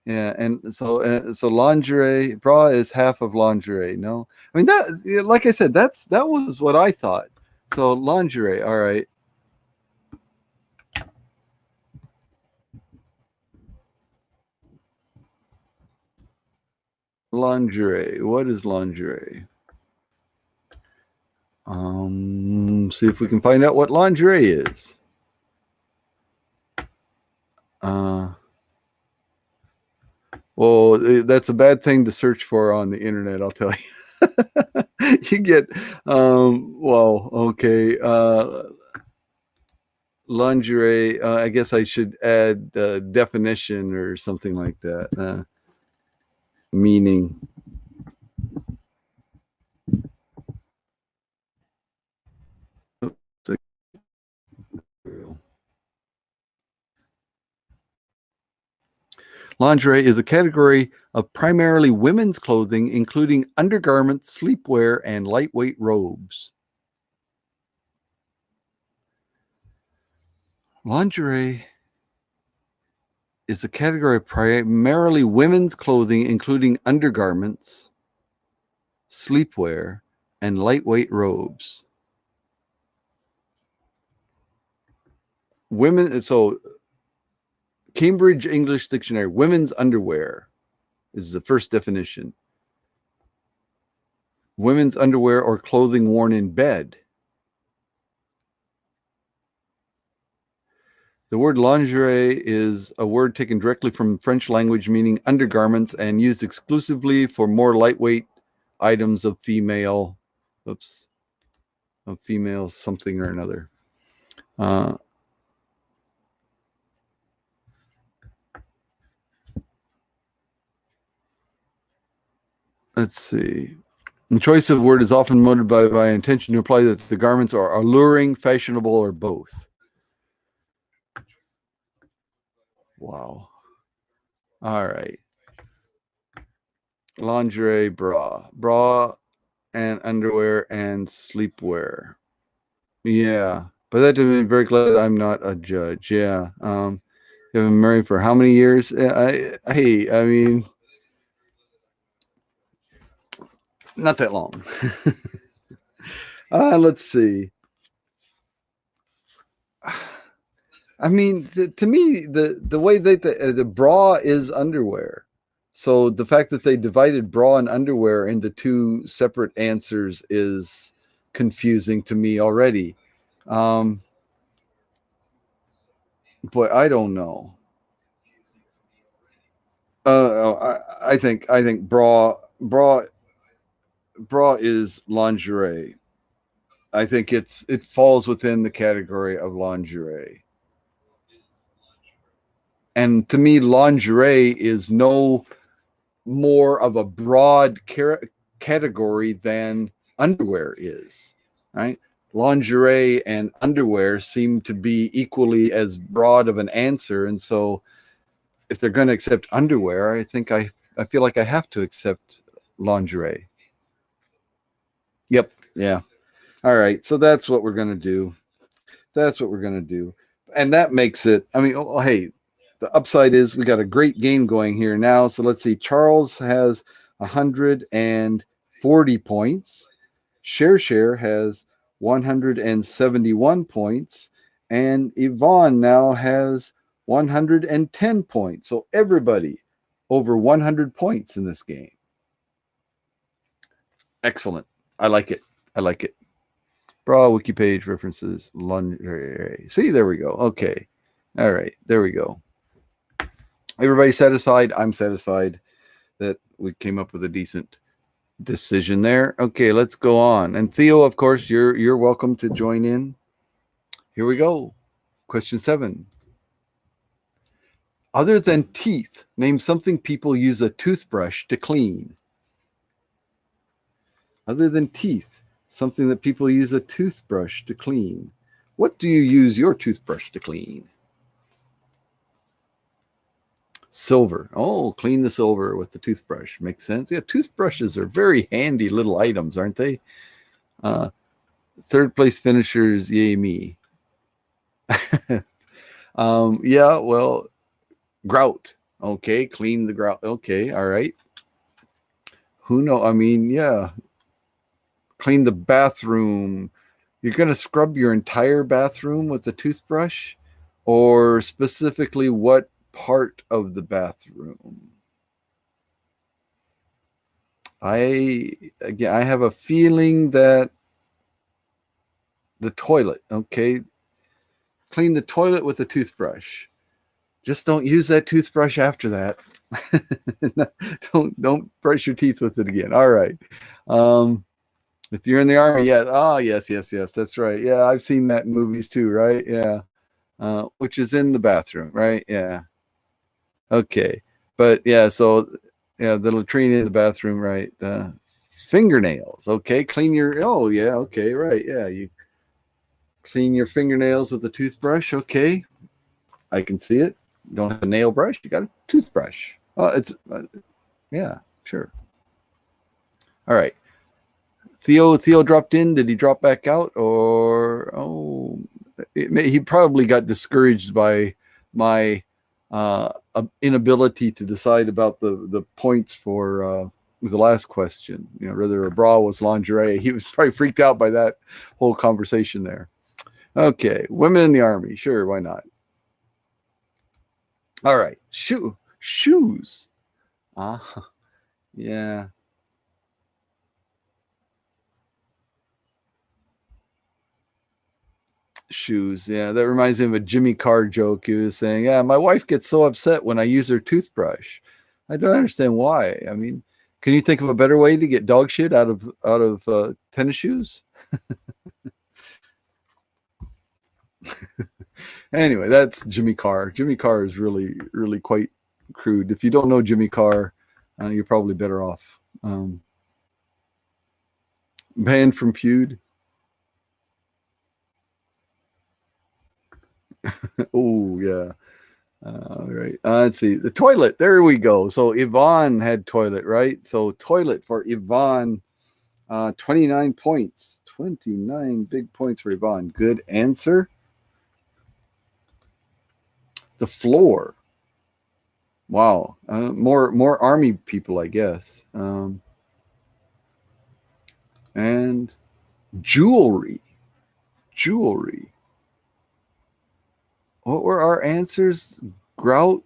Yeah, and so lingerie bra is half of lingerie. No, I mean that. Like I said, that was what I thought. So lingerie. All right. Lingerie. What is lingerie? See if we can find out what lingerie is. Well, that's a bad thing to search for on the internet, I'll tell you. You get, well, okay, lingerie. I guess I should add definition or something like that. Meaning. Lingerie is a category of primarily women's clothing, including undergarments, sleepwear, and lightweight robes. Lingerie is a category of primarily women's clothing, including undergarments, sleepwear, and lightweight robes. Women, so Cambridge English Dictionary, women's underwear is the first definition. Women's underwear or clothing worn in bed. The word lingerie is a word taken directly from French language meaning undergarments and used exclusively for more lightweight items of female something or another. Let's see. The choice of word is often motivated by intention to imply that the garments are alluring, fashionable, or both. Wow. All right. Lingerie, bra and underwear and sleepwear. Yeah. But that doesn't mean very glad I'm not a judge. Yeah. You've been married for how many years? I mean, not that long. Let's see. I mean, to me, the way that the bra is underwear. So the fact that they divided bra and underwear into two separate answers is confusing to me already. Um, but I don't know. I think bra is lingerie. I think it falls within the category of lingerie. And to me, lingerie is no more of a broad category than underwear is, right? Lingerie and underwear seem to be equally as broad of an answer. And so if they're going to accept underwear, I feel like I have to accept lingerie. Yep. Yeah. All right. So that's what we're going to do. That's what we're going to do. And that makes it, I mean, hey, the upside is we got a great game going here now. So let's see. Charles has 140 points. Share has 171 points. And Yvonne now has 110 points. So everybody over 100 points in this game. Excellent. I like it. I like it. Bra wiki page references lingerie. See, there we go. Okay. All right. There we go. Everybody satisfied? I'm satisfied that we came up with a decent decision there. Okay, let's go on. And Theo, of course, you're welcome to join in. Here we go. Question 7. Other than teeth, name something people use a toothbrush to clean. Other than teeth, something that people use a toothbrush to clean. What do you use your toothbrush to clean? Silver. Oh, clean the silver with the toothbrush. Makes sense. Yeah, toothbrushes are very handy little items, aren't they? Uh, third place finishers, yay me. Yeah, well, grout. Okay, clean the grout. Okay, all right. Who know? I mean, yeah, clean the bathroom. You're going to scrub your entire bathroom with a toothbrush, or specifically what part of the bathroom? I have a feeling that the toilet. Okay, clean the toilet with a toothbrush. Just don't use that toothbrush after that. don't brush your teeth with it again. All right. Um, if you're in the army, yeah. Oh, yes. That's right. Yeah, I've seen that in movies too. Right? Yeah. Which is in the bathroom, right? Yeah. Okay. But yeah, so yeah, the latrine in the bathroom, right? Fingernails. Okay, clean your. Oh yeah. Okay, right. Yeah, you clean your fingernails with a toothbrush. Okay, I can see it. You don't have a nail brush. You got a toothbrush. Oh, it's yeah, sure. All right. Theo dropped in. Did he drop back out, or he probably got discouraged by my inability to decide about the points for the last question. You know, whether a bra was lingerie. He was probably freaked out by that whole conversation there. Okay, women in the army. Sure, why not? All right, shoes. Ah, yeah. Shoes. Yeah, that reminds me of a Jimmy Carr joke. He was saying, "Yeah, my wife gets so upset when I use her toothbrush. I don't understand why. I mean, can you think of a better way to get dog shit out of tennis shoes?" Anyway, that's Jimmy Carr. Jimmy Carr is really quite crude. If you don't know Jimmy Carr, you're probably better off. Banned from Feud. Oh yeah. All right. Let's see. The toilet. There we go. So Yvonne had toilet, right? So toilet for Yvonne. 29 points. 29 big points for Yvonne. Good answer. The floor. Wow. More army people, I guess. And jewelry. Jewelry. What were our answers? Grout.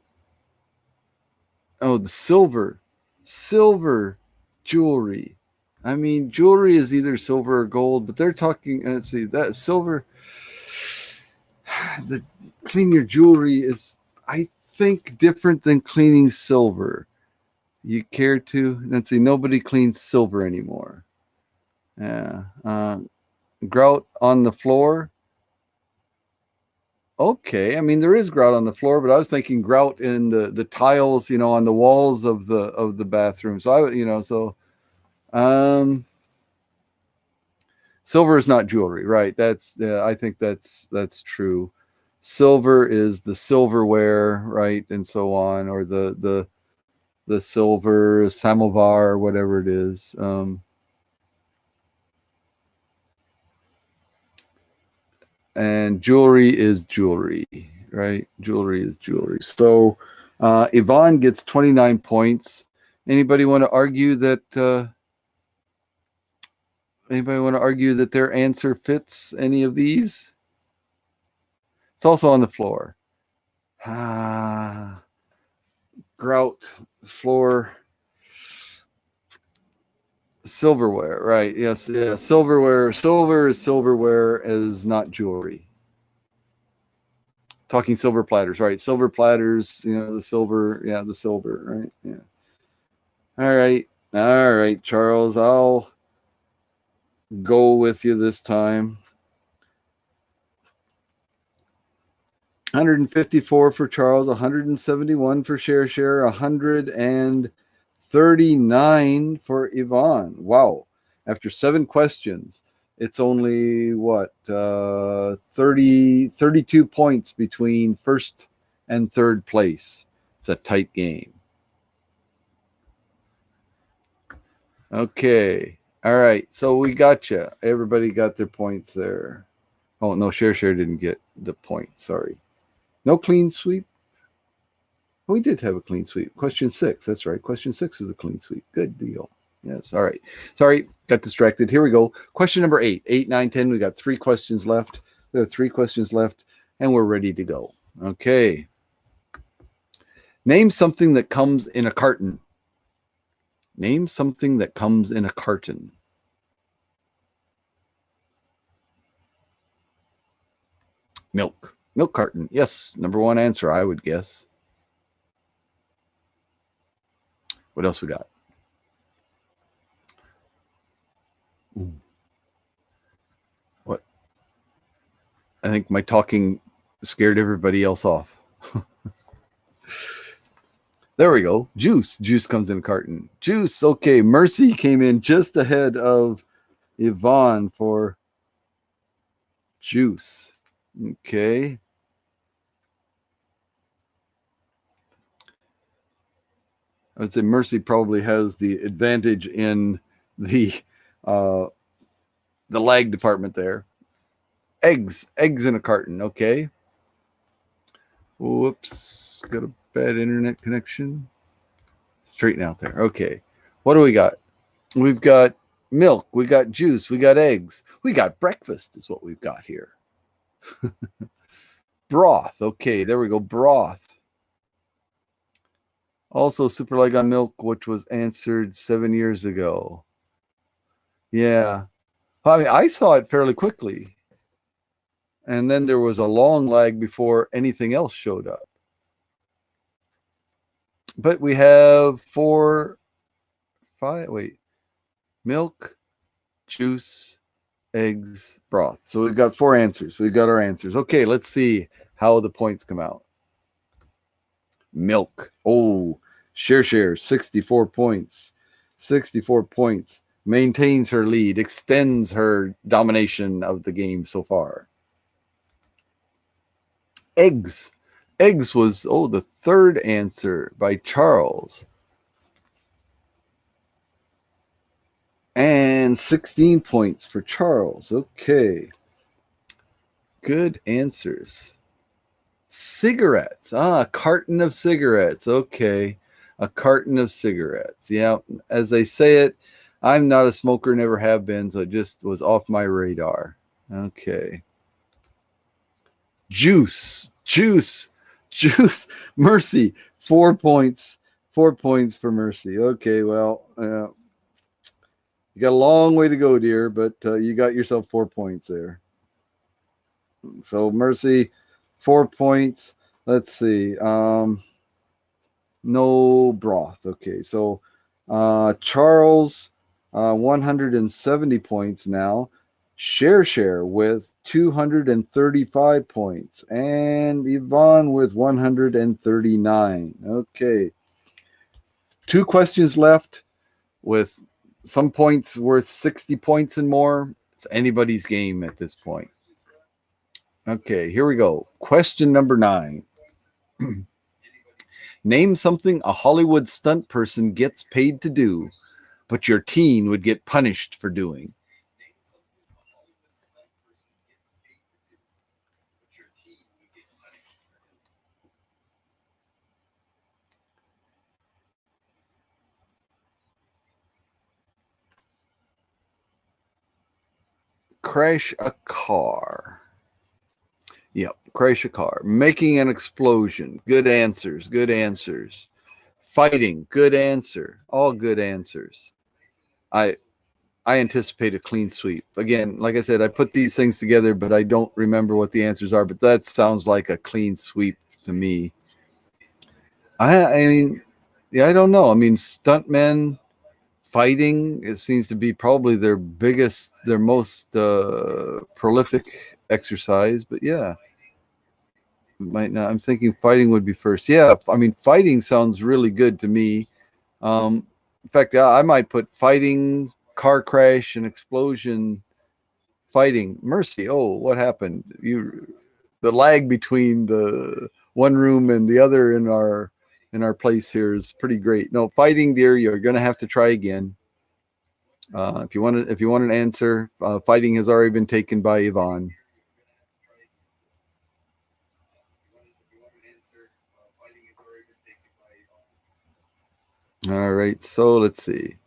Oh, the silver jewelry. I mean, jewelry is either silver or gold, but they're talking. Let's see, that silver. The clean your jewelry is, I think, different than cleaning silver. You care to? Let's see. Nobody cleans silver anymore. Yeah. Grout on the floor. Okay, I mean there is grout on the floor, but I was thinking grout in the tiles, on the walls of the bathroom. So um, silver is not jewelry, right? I think that's true. Silver is the silverware, right, and so on, or the silver samovar or whatever it is. And jewelry is jewelry, right? Jewelry is jewelry. So Yvonne gets 29 points. Anybody want to argue that? Anybody want to argue that their answer fits any of these? It's also on the floor. Grout, floor, silverware, right? Yes, yeah, silverware. Silver is silverware, is not jewelry. Talking silver platters, right? Silver platters, the silver, the silver, right? Yeah. All right, Charles, I'll go with you this time. 154 for Charles, 171 for Share, 139 for Yvonne. Wow. After 7 questions, it's only 32 points between first and third place. It's a tight game. Okay. All right. So we got you. Everybody got their points there. Oh, no, Share didn't get the point. Sorry. No clean sweep. We did have a clean sweep. Question 6. That's right. Question 6 is a clean sweep. Good deal. Yes. All right. Sorry. Got distracted. Here we go. Question number 8. 8, 9, 10. We got 3 questions left. There are 3 questions left, and we're ready to go. Okay. Name something that comes in a carton. Name something that comes in a carton. Milk. Milk carton. Yes. Number 1 answer, I would guess. What else we got? Ooh. What? I think my talking scared everybody else off. There we go. Juice. Juice comes in a carton. Juice. Okay. Mercy came in just ahead of Yvonne for juice. Okay. I would say Mercy probably has the advantage in the lag department there. Eggs in a carton. Okay. Whoops, got a bad internet connection. Straighten out there. Okay. What do we got? We've got milk. We got juice. We got eggs. We got breakfast is what we've got here. Broth. Okay, there we go. Broth. Also, super leg on milk, which was answered 7 years ago. Yeah. I mean, I saw it fairly quickly. And then there was a long lag before anything else showed up. But we have 4, 5, milk, juice, eggs, broth. So we've got 4 answers. We've got our answers. Okay, let's see how the points come out. Milk. Oh, Share, 64 points. 64 points. Maintains her lead, extends her domination of the game so far. Eggs. Eggs was, the 3rd answer by Charles. And 16 points for Charles. Okay. Good answers. Cigarettes. A carton of cigarettes. Okay. A carton of cigarettes. Yeah. As they say it, I'm not a smoker, never have been, so it just was off my radar. Okay. Juice. Juice. Juice. Mercy. 4 points. 4 points for Mercy. Okay, well, you got a long way to go, dear, but you got yourself 4 points there. So Mercy, 4 points. Let's see. No broth. Okay, so Charles, 170 points now. Share with 235 points, and Yvonne with 139. Okay, 2 questions left with some points worth 60 points and more. It's anybody's game at this point. Okay, here we go. Question number 9. Name something a Hollywood stunt person gets paid to do, but your teen would get punished for doing. Crash a car. Yep, crash a car. Making an explosion. Good answers. Good answers. Fighting. Good answer. All good answers. I anticipate a clean sweep. Again, like I said, I put these things together, but I don't remember what the answers are. But that sounds like a clean sweep to me. I mean, yeah, I don't know. I mean, stuntmen fighting, it seems to be probably their biggest, their most prolific exercise. But yeah, might not. I'm thinking fighting would be first. Yeah, I mean, fighting sounds really good to me. In fact, I might put fighting, car crash, and explosion. Fighting. Mercy. Oh, what happened? The lag between the one room and the other in our place here is pretty great. No, fighting, dear, you're going to have to try again. If you want an answer, fighting has already been taken by Yvonne. All right, so let's see.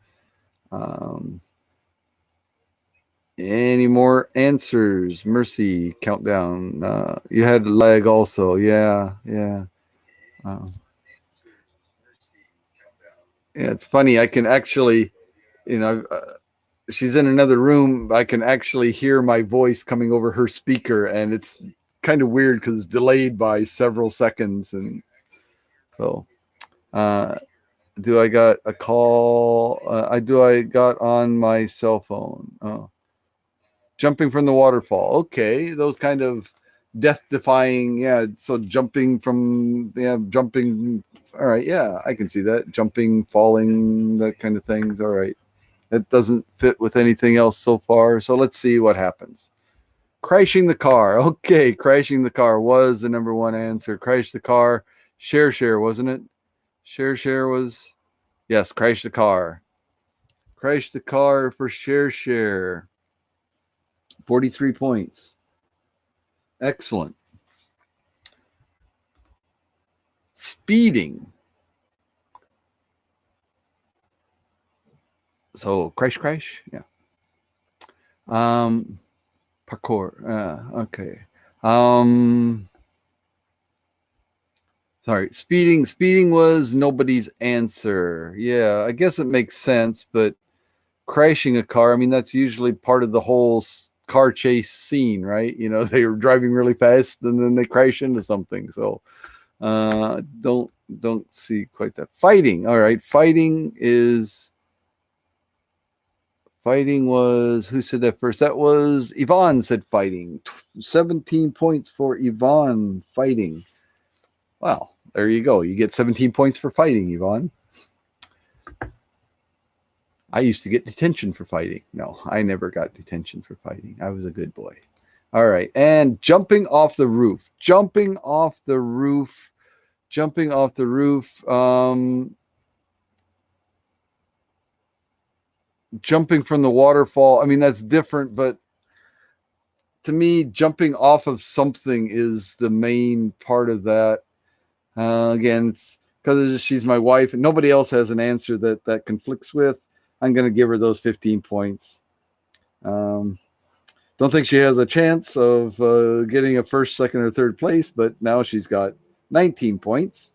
Any more answers? Mercy, countdown. You had lag also. Yeah. Uh, yeah, it's funny. I can actually, you know, she's in another room. I can actually hear my voice coming over her speaker, and it's kind of weird because it's delayed by several seconds. And so, do I got a call? I got on my cell phone. Oh, jumping from the waterfall. Okay, those kind of death-defying. Yeah, so jumping. All right, yeah, I can see that. Jumping, falling, that kind of things. All right. It doesn't fit with anything else so far. So let's see what happens. Crashing the car. Okay, crashing the car was the number one answer. Crash the car. Share, wasn't it? Share was, yes, crash the car. Crash the car for share. 43 points. Excellent. Speeding. So crash. Yeah. Parkour. Okay. Sorry, speeding was nobody's answer. Yeah, I guess it makes sense, but crashing a car, I mean, that's usually part of the whole car chase scene, right? You know, they were driving really fast and then they crash into something. So don't see quite that. Fighting. All right, fighting was, who said that first? That was Yvonne said fighting. 17 points for Yvonne. Fighting. Wow, there you go. You get 17 points for fighting, Yvonne. I used to get detention for fighting. No, I never got detention for fighting. I was a good boy. All right, and jumping off the roof. Jumping from the waterfall. I mean, that's different, but to me, jumping off of something is the main part of that. Again, it's because she's my wife and nobody else has an answer that conflicts with. I'm going to give her those 15 points. Don't don't think she has a chance of getting a first, second, or third place, but now she's got 19 points.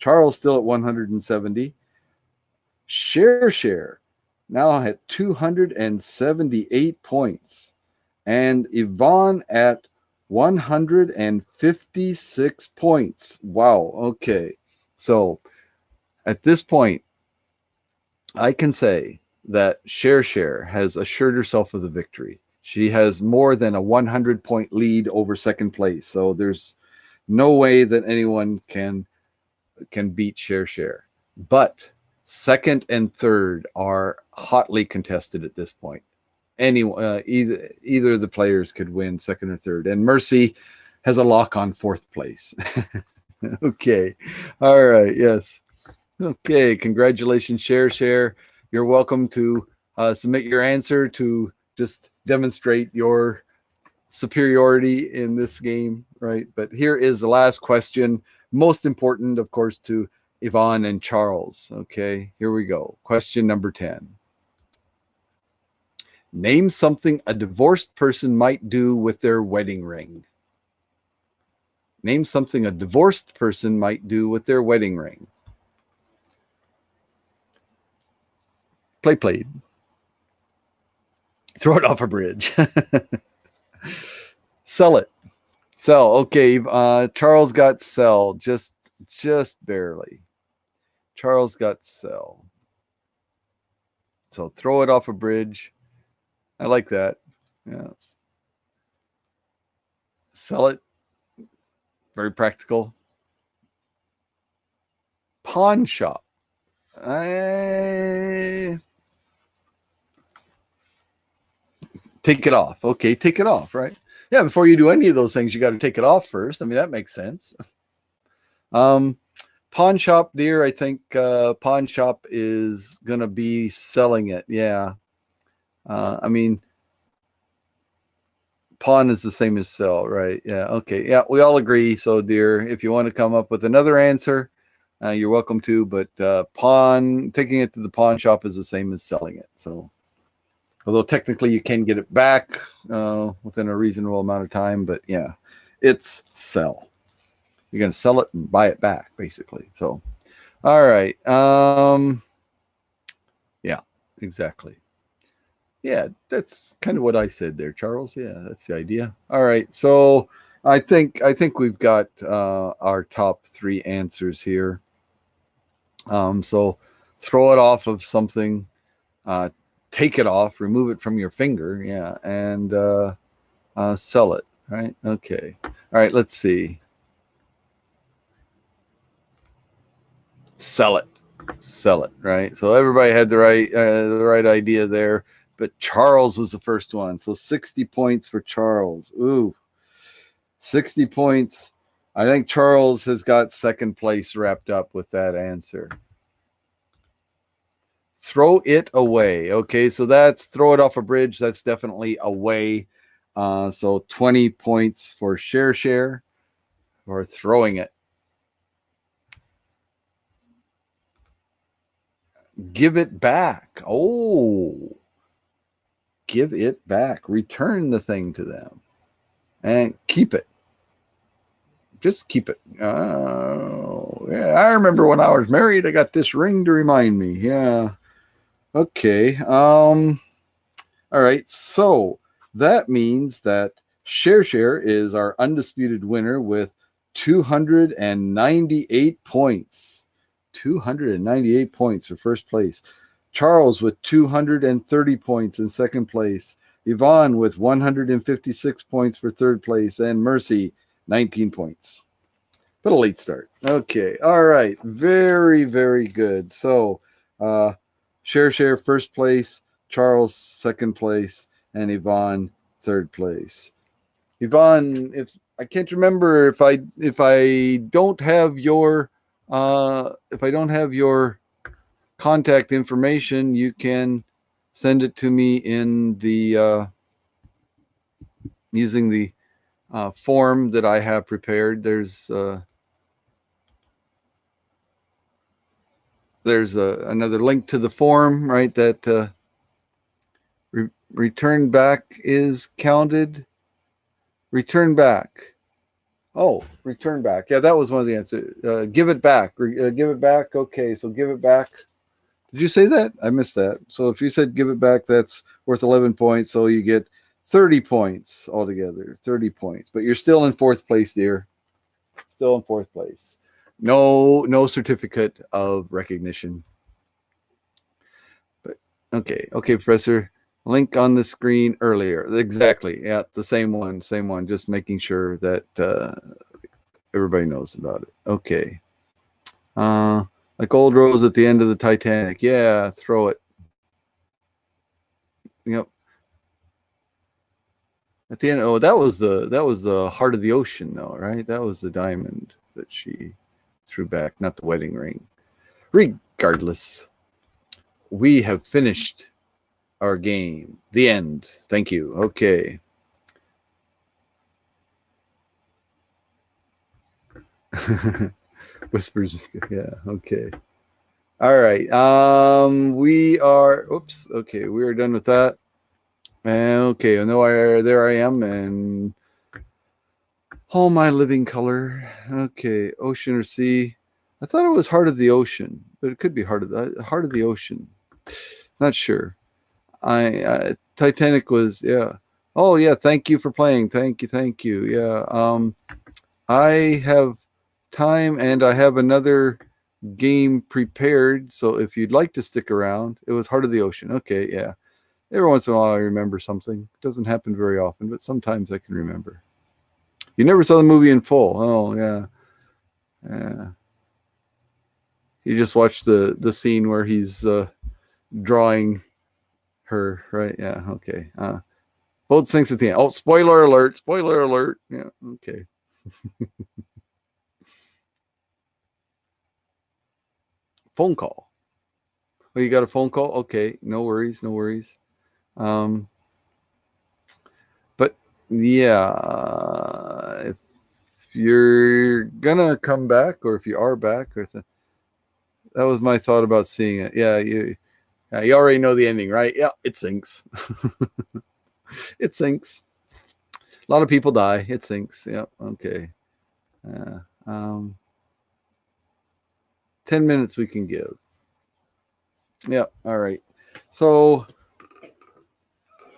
Charles still at 170. Share now at 278 points. And Yvonne at 156 points. Wow. Okay. So at this point, I can say that Share has assured herself of the victory. She has more than a 100-point lead over second place. So there's no way that anyone can beat Share. But second and third are hotly contested at this point. Either the players could win second or third, and Mercy has a lock on fourth place. Okay. All right. Yes. Okay. Congratulations, Share. You're welcome to submit your answer to just demonstrate your superiority in this game, right? But here is the last question, most important, of course, to Yvonne and Charles. Okay, here we go. Question number 10. Name something a divorced person might do with their wedding ring. Name something a divorced person might do with their wedding ring. Played. Throw it off a bridge. Sell. Okay, Charles got sell, just barely. Charles got sell. So throw it off a bridge. I like that. Yeah. Sell it. Very practical. Pawn shop. Take it off. Okay, take it off, right? Yeah, before you do any of those things, you got to take it off first. I mean, that makes sense. Pawn shop, dear. I think pawn shop is going to be selling it. Yeah. I mean, pawn is the same as sell, right? Yeah. Okay. Yeah, we all agree. So, dear, if you want to come up with another answer, you're welcome to. But taking it to the pawn shop is the same as selling it. So, although technically you can get it back within a reasonable amount of time, but yeah, it's sell. You're going to sell it and buy it back, basically. So, all right. Yeah, exactly. Yeah, that's kind of what I said there, Charles. Yeah, that's the idea. All right. So I think we've got our top three answers here. So throw it off of something, take it off, remove it from your finger. Yeah. And sell it. Right. Okay. All right. Let's see. Sell it. Right. So everybody had the right idea there, but Charles was the first one. So 60 points for Charles. Ooh, 60 points. I think Charles has got second place wrapped up with that answer. Throw it away. Okay, so that's throw it off a bridge. That's definitely away. So 20 points for Share or throwing it. Give it back. Oh, give it back. Return the thing to them and keep it. Just keep it. Oh, yeah. I remember when I was married, I got this ring to remind me. Yeah. Okay. All right. So that means that Share is our undisputed winner with 298 points. 298 points for first place. Charles with 230 points in second place. Yvonne with 156 points for third place. And Mercy, 19 points. But a late start. Okay. All right. Very, very good. So Share first place. Charles second place. And Yvonne third place. Yvonne, if I can't remember if I don't have your contact information, you can send it to me in the using the form that I have prepared. There's another link to the form, right? That Return back is counted. Return back. Oh, return back. Yeah, that was one of the answers. Give it back. Give it back. Okay, so give it back. Did you say that? I missed that. So if you said give it back, that's worth 11 points. So you get 30 points altogether. 30 points. But you're still in fourth place, dear. Still in fourth place. No certificate of recognition. But okay, Professor. Link on the screen earlier. Exactly. Yeah, the same one. Just making sure that everybody knows about it. Okay. Like old Rose at the end of the Titanic. Yeah, throw it. Yep. At the end, oh, that was the heart of the ocean, though, right? That was the diamond that she threw back, not the wedding ring. Regardless, we have finished our game. The end. Thank you. Okay. Whispers. Yeah. Okay. All right. We are. Oops. Okay. We are done with that. Okay. There I am, and all my living color. Okay. Ocean or sea. I thought it was heart of the ocean, but it could be heart of the ocean. Not sure. Titanic was, yeah. Oh yeah. Thank you for playing. Thank you. Yeah. I have time, and I have another game prepared. So if you'd like to stick around, it was Heart of the Ocean. Okay, yeah. Every once in a while, I remember something. It doesn't happen very often, but sometimes I can remember. You never saw the movie in full. Oh yeah, yeah. You just watched the scene where he's drawing her, right? Yeah. Okay. Boat sinks at the end. Oh, spoiler alert! Spoiler alert! Yeah. Okay. Phone call. Oh, you got a phone call? Okay, no worries, no worries. But yeah, if you're gonna come back, or if you are back, that was my thought about seeing it. Yeah, you already know the ending, right? Yeah, it sinks. It sinks. A lot of people die. It sinks. Yeah. Okay. Yeah. 10 minutes we can give. Yeah. All right. So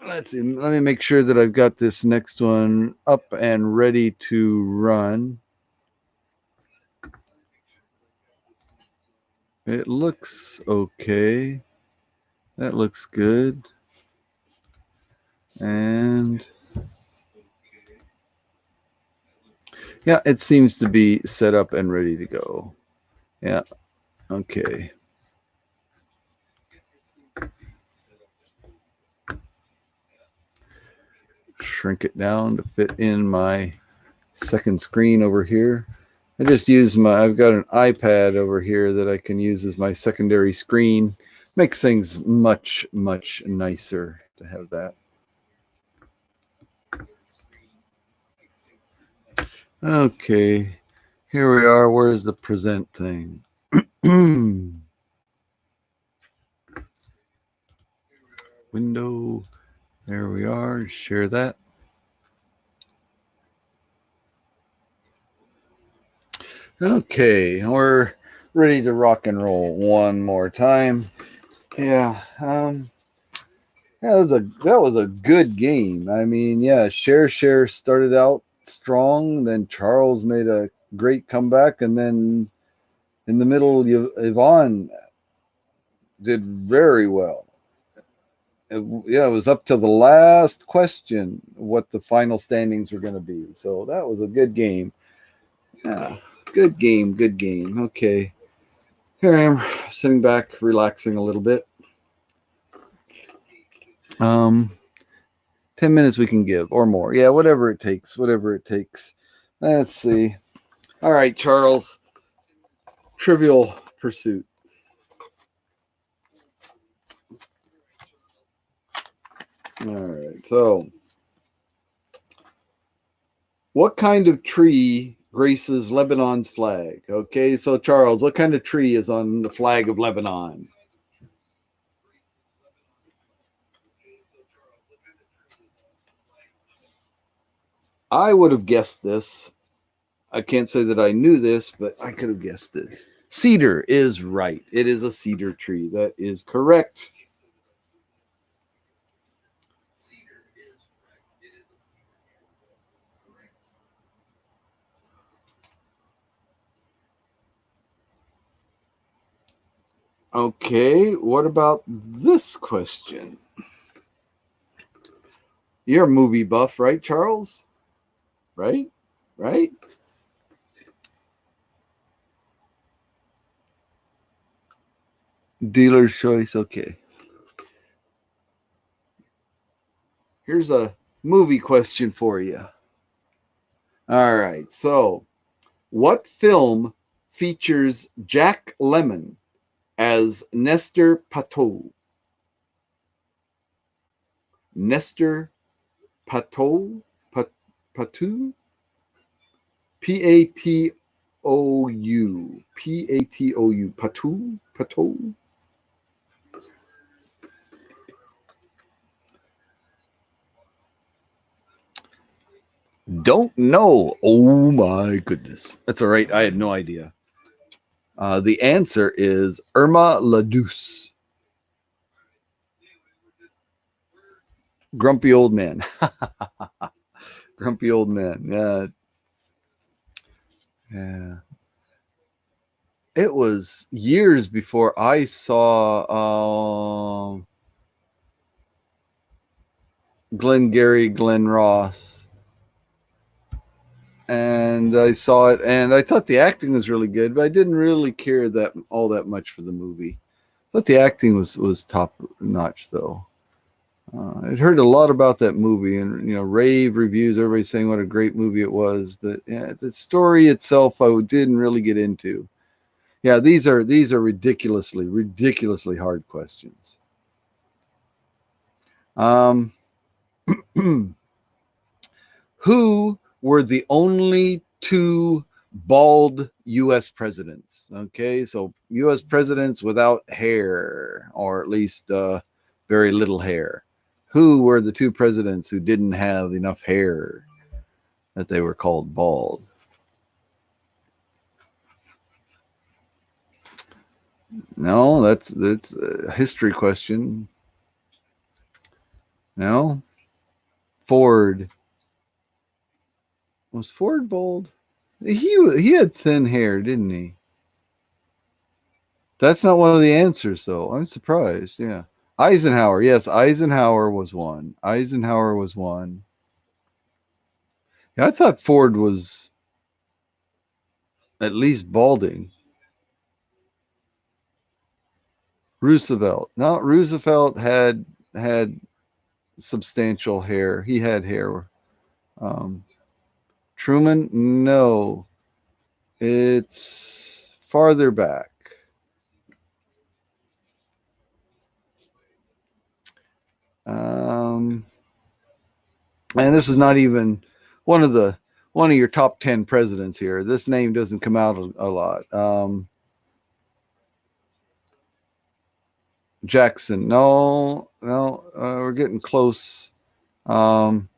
let's see. Let me make sure that I've got this next one up and ready to run. It looks okay. That looks good. And yeah, it seems to be set up and ready to go. Yeah. Okay. Shrink it down to fit in my second screen over here. I just use I've got an iPad over here that I can use as my secondary screen. Makes things much, much nicer to have that. Okay. Here we are. Where's the present thing? Window. There we are. Share that. Okay, we're ready to rock and roll one more time. Yeah, that was a good game. I mean, yeah, Share started out strong, then Charles made a great comeback, and then in the middle, Yvonne did very well. Yeah, it was up to the last question what the final standings were going to be. So that was a good game. Yeah, good game, good game. Okay. Here I am sitting back, relaxing a little bit. 10 minutes we can give or more. Yeah, whatever it takes. Let's see. All right, Charles. Trivial Pursuit. All right. So, what kind of tree graces Lebanon's flag? Okay, so Charles, what kind of tree is on the flag of Lebanon? I would have guessed this. I can't say that I knew this, but I could have guessed this. Cedar is right. It is a cedar tree. That is correct. Okay, what about this question? You're a movie buff, right, Charles? Right? Right? Dealer's choice. Okay. Here's a movie question for you. All right. So, what film features Jack Lemmon as Nestor Patou? Nestor Patou? Patou? Patou? Patou? Patou? Patou? Don't know. Oh my goodness. That's all right. I had no idea. The answer is Irma La Douce. Grumpy old man. Grumpy old man. Yeah. Yeah. It was years before I saw Glengarry Glen Ross. And I saw it, and I thought the acting was really good, but I didn't really care that all that much for the movie. I thought the acting was top notch, though. I'd heard a lot about that movie, and rave reviews. Everybody saying what a great movie it was, but yeah, the story itself, I didn't really get into. Yeah, these are ridiculously hard questions. Um, who were the only two bald U.S. presidents? Okay, so U.S. presidents without hair, or at least very little hair. Who were the two presidents who didn't have enough hair that they were called bald? No, that's a history question. No, Ford. Was Ford bald? He had thin hair, didn't he? That's not one of the answers, though. I'm surprised. Yeah, Eisenhower. Yes, Eisenhower was one. Eisenhower was one. Yeah, I thought Ford was at least balding. Roosevelt. No, Roosevelt had substantial hair. He had hair. Um, Truman, no, it's farther back. Um, and this is not even one of the one of your top 10 presidents here. This name doesn't come out a lot. Jackson, no, no, we're getting close. Um,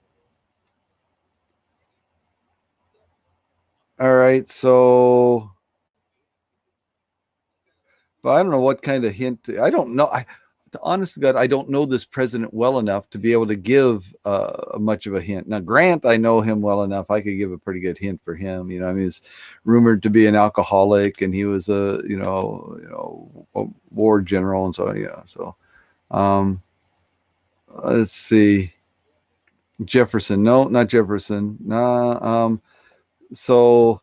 all right, so but I don't know what kind of hint. I don't know. Honest to God, I don't know this president well enough to be able to give much of a hint. Now, Grant, I know him well enough. I could give a pretty good hint for him. I mean, he's rumored to be an alcoholic, and he was a war general, and so yeah. So, um, let's see, Jefferson. No, not Jefferson. Nah. So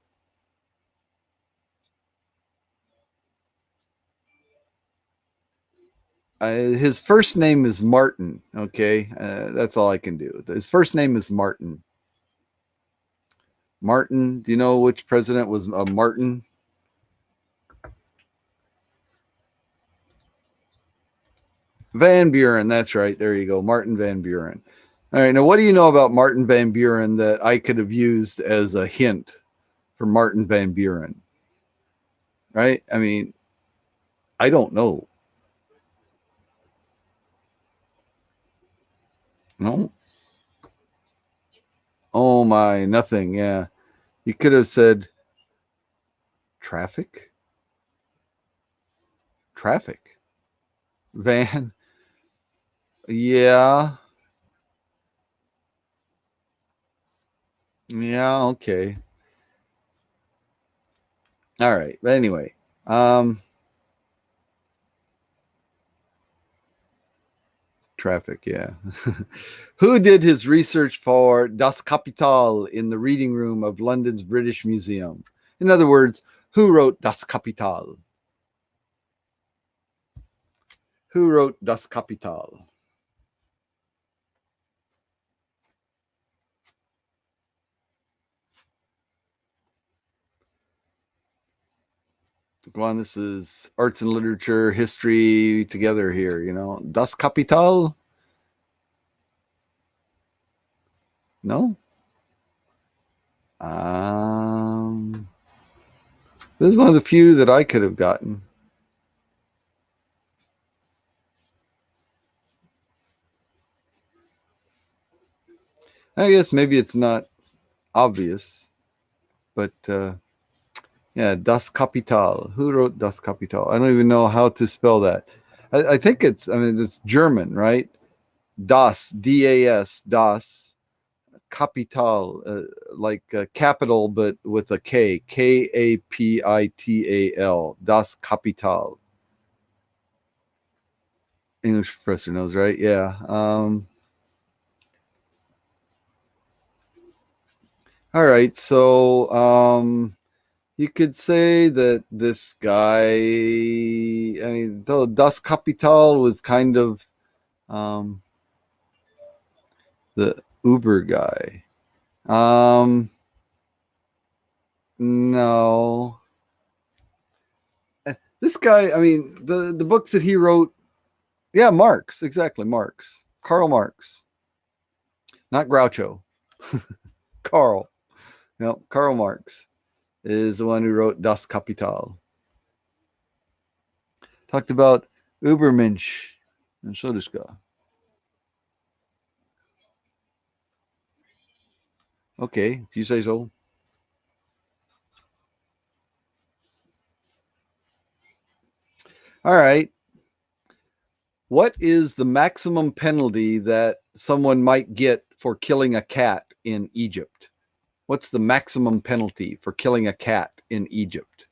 his first name is Martin. Okay, that's all I can do. His first name is Martin. Martin. Do you know which president was Martin? Van Buren. That's right. There you go. Martin Van Buren. All right. Now, what do you know about Martin Van Buren that I could have used as a hint for Martin Van Buren? Right. I mean, I don't know. No. Oh my, nothing. Yeah. You could have said traffic. Traffic. Van. Yeah. Yeah, okay. All right. But anyway, um traffic, yeah. Who did his research for Das Kapital in the reading room of London's British Museum? In other words, who wrote Das Kapital? Who wrote Das Kapital? Go on, this is arts and literature, history together here, you know. Das Kapital? No? Um, this is one of the few that I could have gotten. I guess maybe it's not obvious, but yeah, Das Kapital. Who wrote Das Kapital? I don't even know how to spell that. I think I mean, it's German, right? Das, D-A-S, Das, Kapital, like capital, but with a K, Kapital, Das Kapital. English professor knows, right? Yeah. All right. So, you could say that this guy, I mean, though Das Kapital was kind of um, the Uber guy. No, this guy. I mean, the books that he wrote. Yeah, Marx, exactly, Marx, Karl Marx, not Groucho. Karl. No, Karl Marx is the one who wrote Das Kapital. Talked about Übermensch and so this guy. Okay, if you say so. All right. What is the maximum penalty that someone might get for killing a cat in Egypt? What's the maximum penalty for killing a cat in Egypt?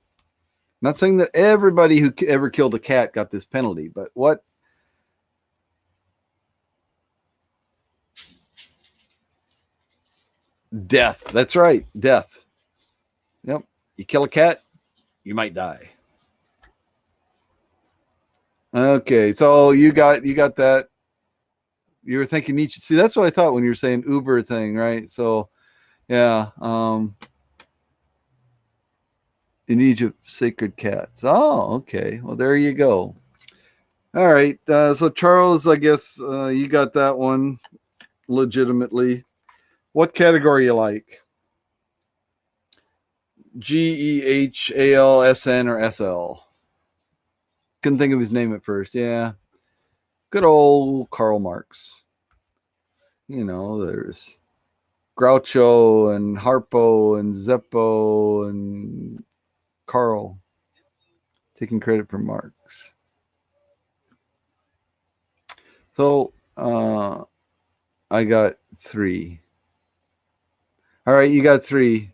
I'm not saying that everybody who ever killed a cat got this penalty, but what? Death. That's right. Death. Yep. You kill a cat, you might die. Okay, so you got that. You were thinking Nietzsche. See, that's what I thought when you were saying Uber thing, right? So yeah, in Egypt, sacred cats. Oh, okay. Well, there you go. All right. So Charles, I guess you got that one legitimately. What category you like? GEHALSN or SL? Couldn't think of his name at first. Yeah. Good old Karl Marx. You know, there's Groucho and Harpo and Zeppo and Carl taking credit for Marx. So I got three. All right, you got three.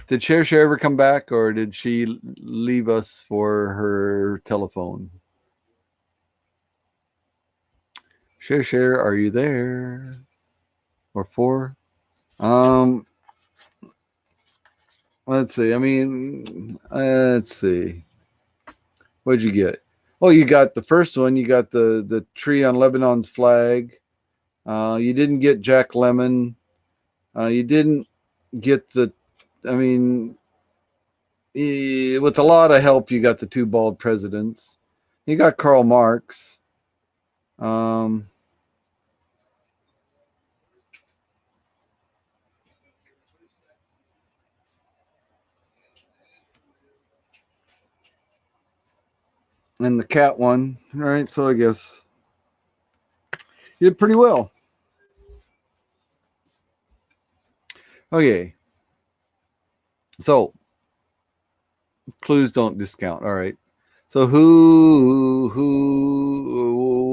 Did Cher ever come back, or did she leave us for her telephone? Cher, are you there? Or four? Um, let's see. I mean, let's see. What'd you get? Oh, you got the first one. You got the tree on Lebanon's flag. You didn't get Jack Lemon. You didn't get the. I mean, with a lot of help, you got the two bald presidents. You got Karl Marx. Um, and the cat one. All right, so I guess you did pretty well. Okay. So clues don't discount. All right. So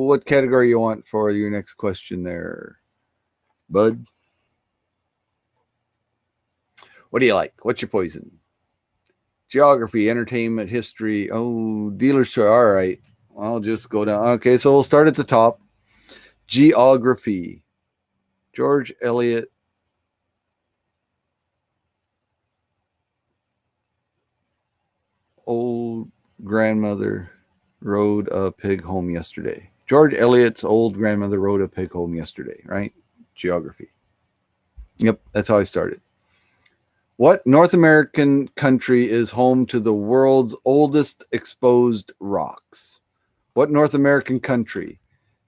what category you want for your next question there, bud? What do you like? What's your poison? Geography, entertainment, history. Oh, dealer's choice. All right. I'll just go down. Okay, so we'll start at the top. Geography. George Eliot. Old grandmother rode a pig home yesterday. George Eliot's old grandmother rode a pig home yesterday, right? Geography. Yep, that's how I started. What North American country is home to the world's oldest exposed rocks? What North American country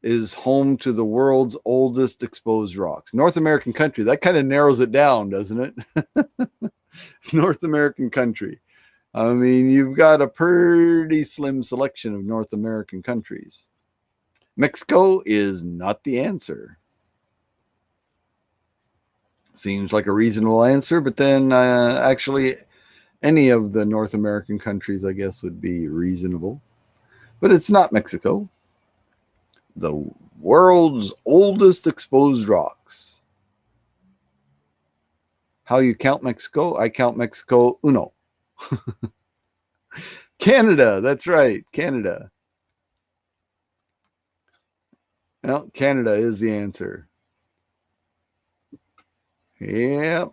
is home to the world's oldest exposed rocks? North American country. That kind of narrows it down, doesn't it? North American country. I mean, you've got a pretty slim selection of North American countries. Mexico is not the answer. Seems like a reasonable answer, but then actually, any of the North American countries, I guess, would be reasonable. But it's not Mexico. The world's oldest exposed rocks. How you count Mexico? I count Mexico uno. Canada, that's right, Canada. Well, Canada is the answer. Yeah,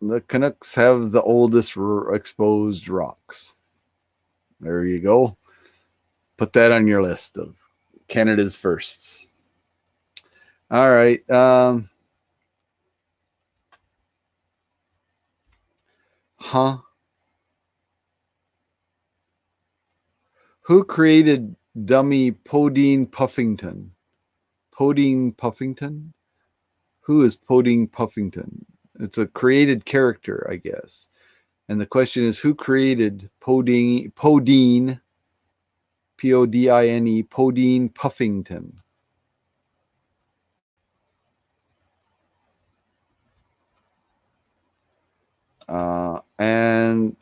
the Canucks have the oldest exposed rocks. There you go. Put that on your list of Canada's firsts. All right. Who created dummy Podine Puffington? Podine Puffington? Who is Podine Puffington? It's a created character, I guess. And the question is, who created Podine, Podine, Podine Puffington? And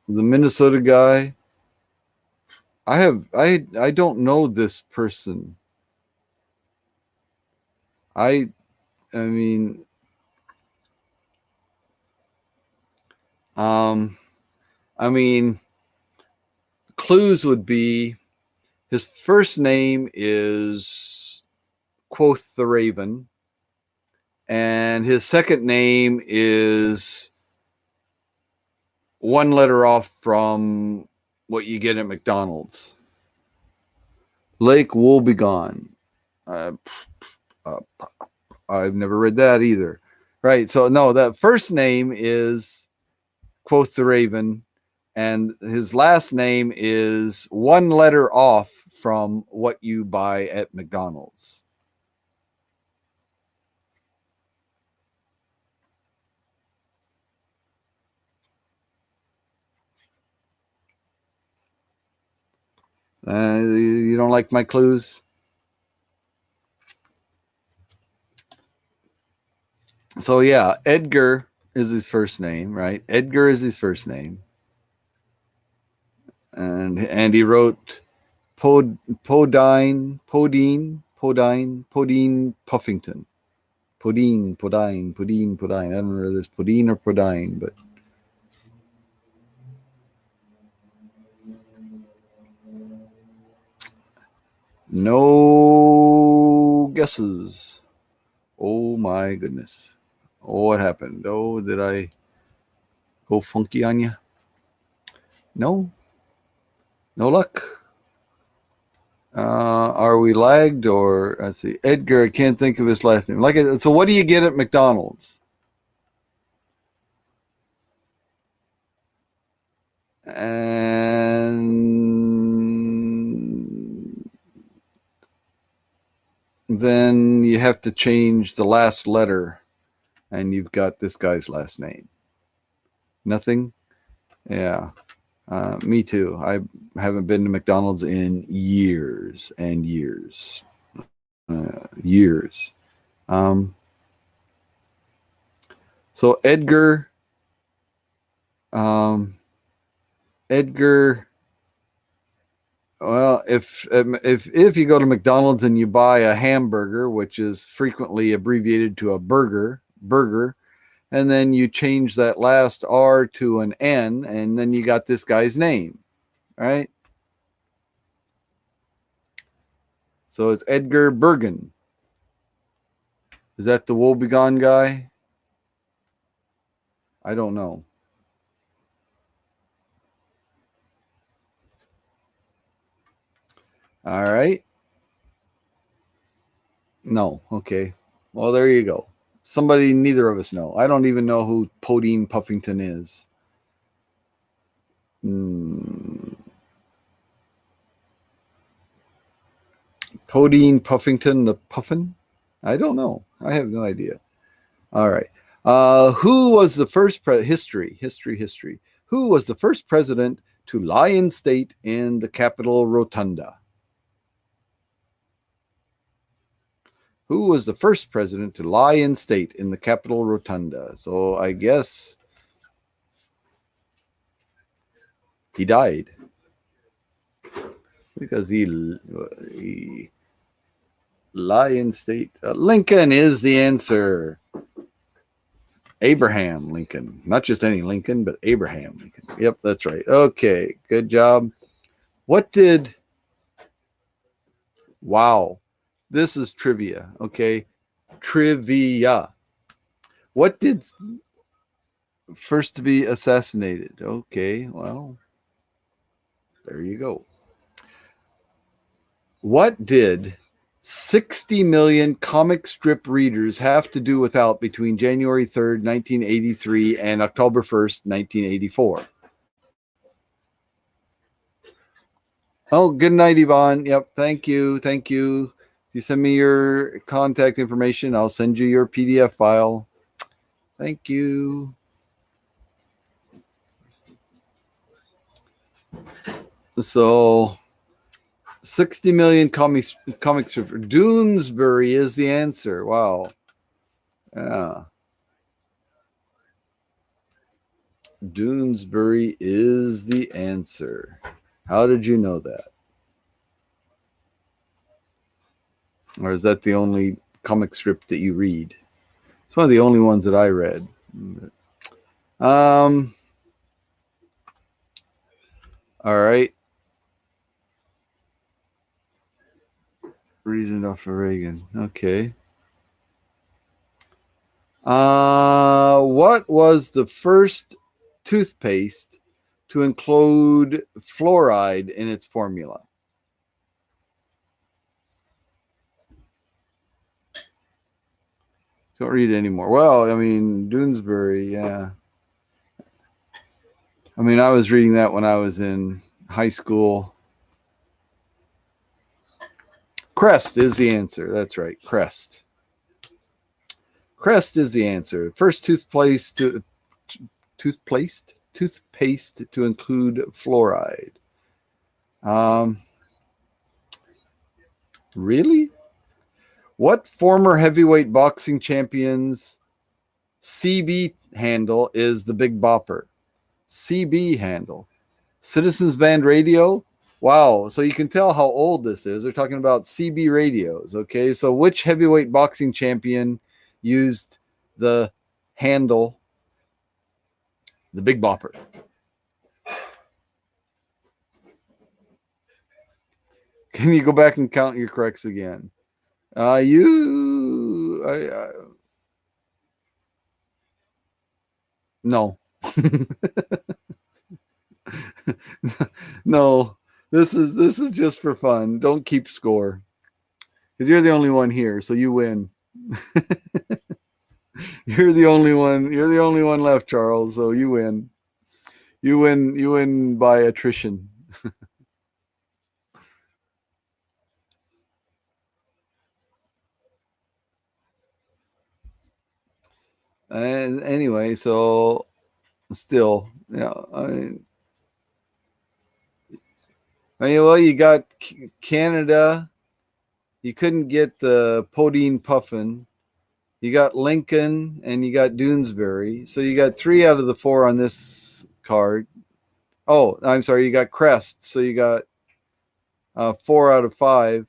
the Minnesota guy, I don't know this person. I mean, I mean, clues would be his first name is Quoth the Raven, and his second name is one letter off from what you get at McDonald's. Lake Wobegon. Uh, I've never read that either. Right. So no, that first name is Quoth the Raven, and his last name is one letter off from what you buy at McDonald's. You don't like my clues? So yeah, Edgar is his first name, right? Edgar is his first name, and he wrote Podine Puffington. Podine. I don't know whether it's Podine or Podine, but no guesses. Oh my goodness. Oh, what happened? Oh, did I go funky on you? No, no luck. Are we lagged or let's see? Edgar, I can't think of his last name. So what do you get at McDonald's? And then you have to change the last letter, and you've got this guy's last name. Nothing? Yeah. Me too. I haven't been to McDonald's in years and years. Years. Um, so um, Edgar. Well, if you go to McDonald's and you buy a hamburger, which is frequently abbreviated to a burger, and then you change that last R to an N, and then you got this guy's name, right? So it's Edgar Bergen. Is that the woebegone guy? I don't know. All right. No. Okay. Well, there you go. Somebody neither of us know. I don't even know who Podine Puffington is. Podine Puffington, the Puffin? I don't know. I have no idea. All right. Who was the first history? Who was the first president to lie in state in the Capitol Rotunda? Who was the first president to lie in state in the Capitol Rotunda? So I guess he died because he lie in state. Lincoln is the answer. Abraham Lincoln, not just any Lincoln, but Abraham Lincoln. Yep, that's right. Okay, good job. What did? Wow, this is trivia. Okay, trivia. What did first to be assassinated? Okay, well, there you go. What did 60 million comic strip readers have to do without between January 3rd, 1983 and October 1st, 1984? Oh, good night, Yvonne. Yep, thank you. Thank you. If you send me your contact information, I'll send you your PDF file. Thank you. So 60 million comics. Doonesbury is the answer. Wow. Yeah. Doonesbury is the answer. How did you know that? Or is that the only comic strip that you read? It's one of the only ones that I read. All right. Reason for Reagan. Okay. What was the first toothpaste to include fluoride in its formula? Don't read it anymore. Well, I mean, Doonesbury, yeah. I mean, I was reading that when I was in high school. Crest is the answer. That's right. Crest. Crest is the answer. First toothpaste to include fluoride. Really? What former heavyweight boxing champion's CB handle is the Big Bopper? CB handle. Citizens Band Radio? Wow. So you can tell how old this is. They're talking about CB radios. Okay. So which heavyweight boxing champion used the handle, the Big Bopper? Can you go back and count your corrects again? No. No. This is just for fun. Don't keep score. Because you're the only one here, so you win. You're the only one. You're the only one left, Charles. So you win. You win. You win by attrition. And anyway, so still, yeah. I mean, well, you got Canada. You couldn't get the Podine Puffin. You got Lincoln and you got Doonesbury. So you got 3 out of the 4 on this card. Oh, I'm sorry. You got Crest. So you got 4 out of 5.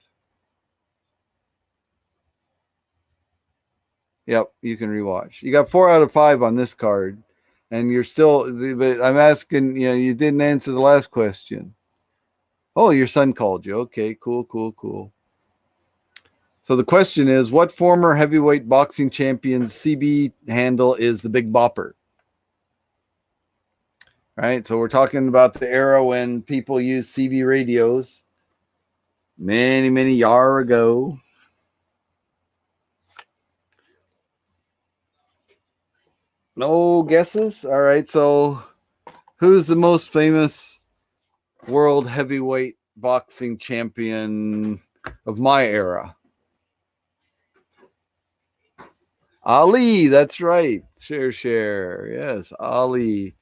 Yep, you can rewatch. You got 4 out of 5 on this card, and you're still. But I'm asking. You didn't answer the last question. Oh, your son called you. Okay, cool, cool, cool. So the question is, what former heavyweight boxing champion's CB handle is the Big Bopper? Right. So we're talking about the era when people used CB radios. Many, many year ago. No guesses? All right. So who's the most famous world heavyweight boxing champion of my era? Ali. That's right. Share. Yes. Ali.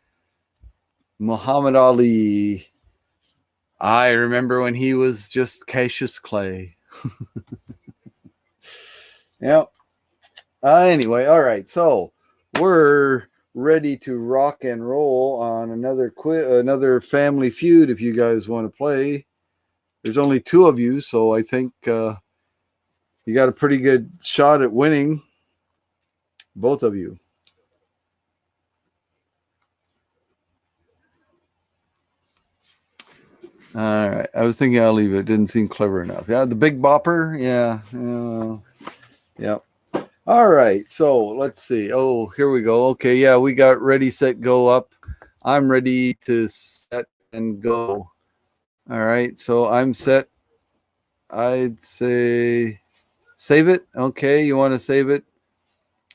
Muhammad Ali. I remember when he was just Cassius Clay. Yep. Anyway, all right. So we're ready to rock and roll on another Family Feud. If you guys want to play, there's only 2 of you, so I think you got a pretty good shot at winning, both of you. All right. I was thinking I'll leave it. It didn't seem clever enough. Yeah, the Big Bopper. Yeah. Yep. All right. So let's see. Oh, here we go. Okay. Yeah, we got ready, set, go up. I'm ready to set and go. All right. So I'm set. I'd say save it. Okay. You want to save it?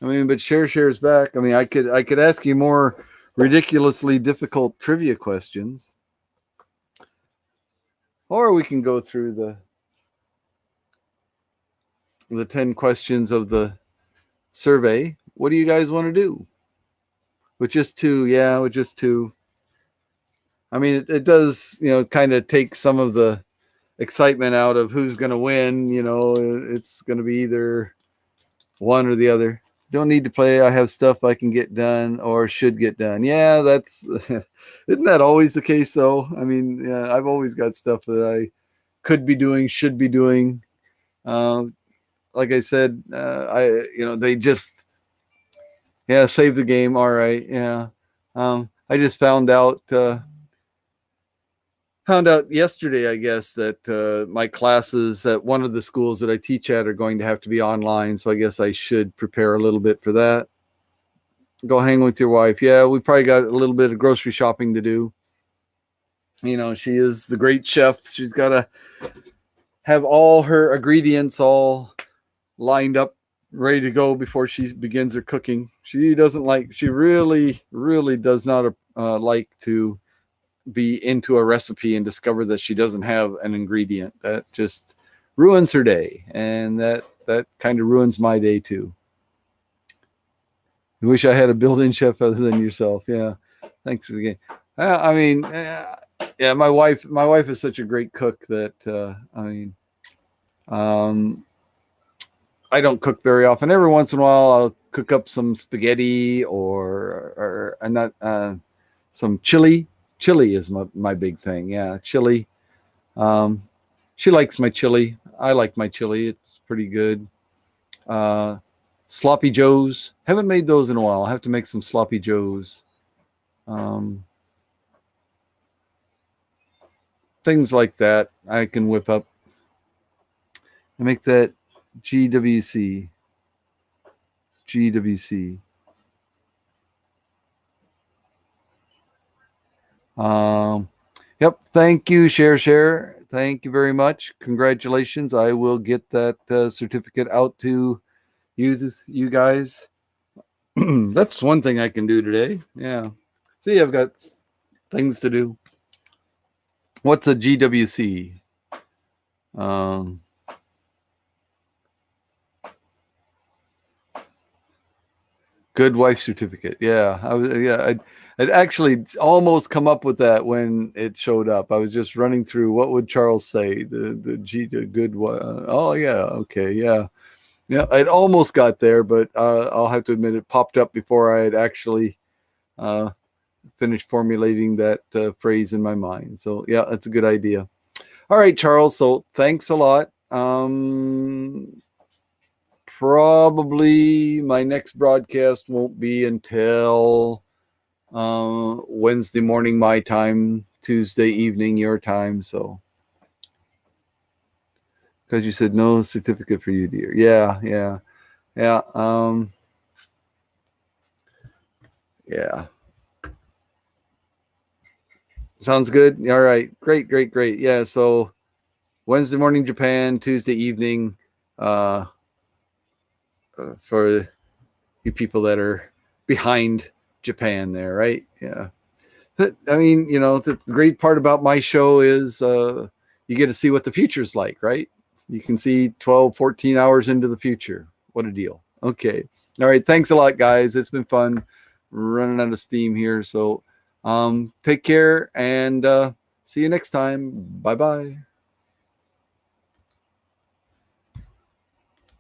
I mean, but share's back. I mean, I could ask you more ridiculously difficult trivia questions, or we can go through the 10 questions of the survey. What do you guys want to do? With just 2, yeah, with just 2. I mean, it does, kind of take some of the excitement out of who's going to win. It's going to be either one or the other. Don't need to play. I have stuff I can get done or should get done. Yeah, that's isn't that always the case though? I mean, yeah, I've always got stuff that I could be doing, should be doing. Like I said, they just save the game. All right, yeah. I just found out yesterday, I guess, that my classes at one of the schools that I teach at are going to have to be online. So I guess I should prepare a little bit for that. Go hang with your wife. Yeah, we probably got a little bit of grocery shopping to do. She is the great chef. She's got to have all her ingredients all lined up, ready to go before she begins her cooking. She really, really does not like to be into a recipe and discover that she doesn't have an ingredient. That just ruins her day, and that kind of ruins my day too. I wish I had a built-in chef other than yourself. Yeah, thanks for the game. I mean, yeah, my wife is such a great cook that um, I don't cook very often. Every once in a while, I'll cook up some spaghetti or not some chili. Chili is my big thing. Yeah, chili. She likes my chili. I like my chili. It's pretty good. Sloppy Joes. Haven't made those in a while. I'll have to make some Sloppy Joes. Things like that I can whip up. I make that GWC. Yep. Thank you, share. Thank you very much. Congratulations. I will get that certificate out to you guys. That's one thing I can do today. Yeah. See, I've got things to do. What's a GWC? Good wife certificate. Yeah, I'd actually almost come up with that when it showed up. I was just running through what would Charles say. The good oh yeah, okay, yeah, yeah. I'd almost got there, but I'll have to admit it popped up before I had actually uh, finished formulating that phrase in my mind. So yeah, that's a good idea. All right, Charles. So thanks a lot. Probably my next broadcast won't be until Wednesday morning my time, Tuesday evening your time. So because you said no certificate for you, dear. Yeah, yeah, yeah. Yeah. Sounds good. All right. Great, great, great. Yeah. So Wednesday morning Japan, Tuesday evening uh, for you people that are behind Japan there, right? Yeah. I mean, the great part about my show is you get to see what the future's like, right? You can see 12, 14 hours into the future. What a deal. Okay. All right. Thanks a lot, guys. It's been fun running out of steam here. So take care and see you next time. Bye bye.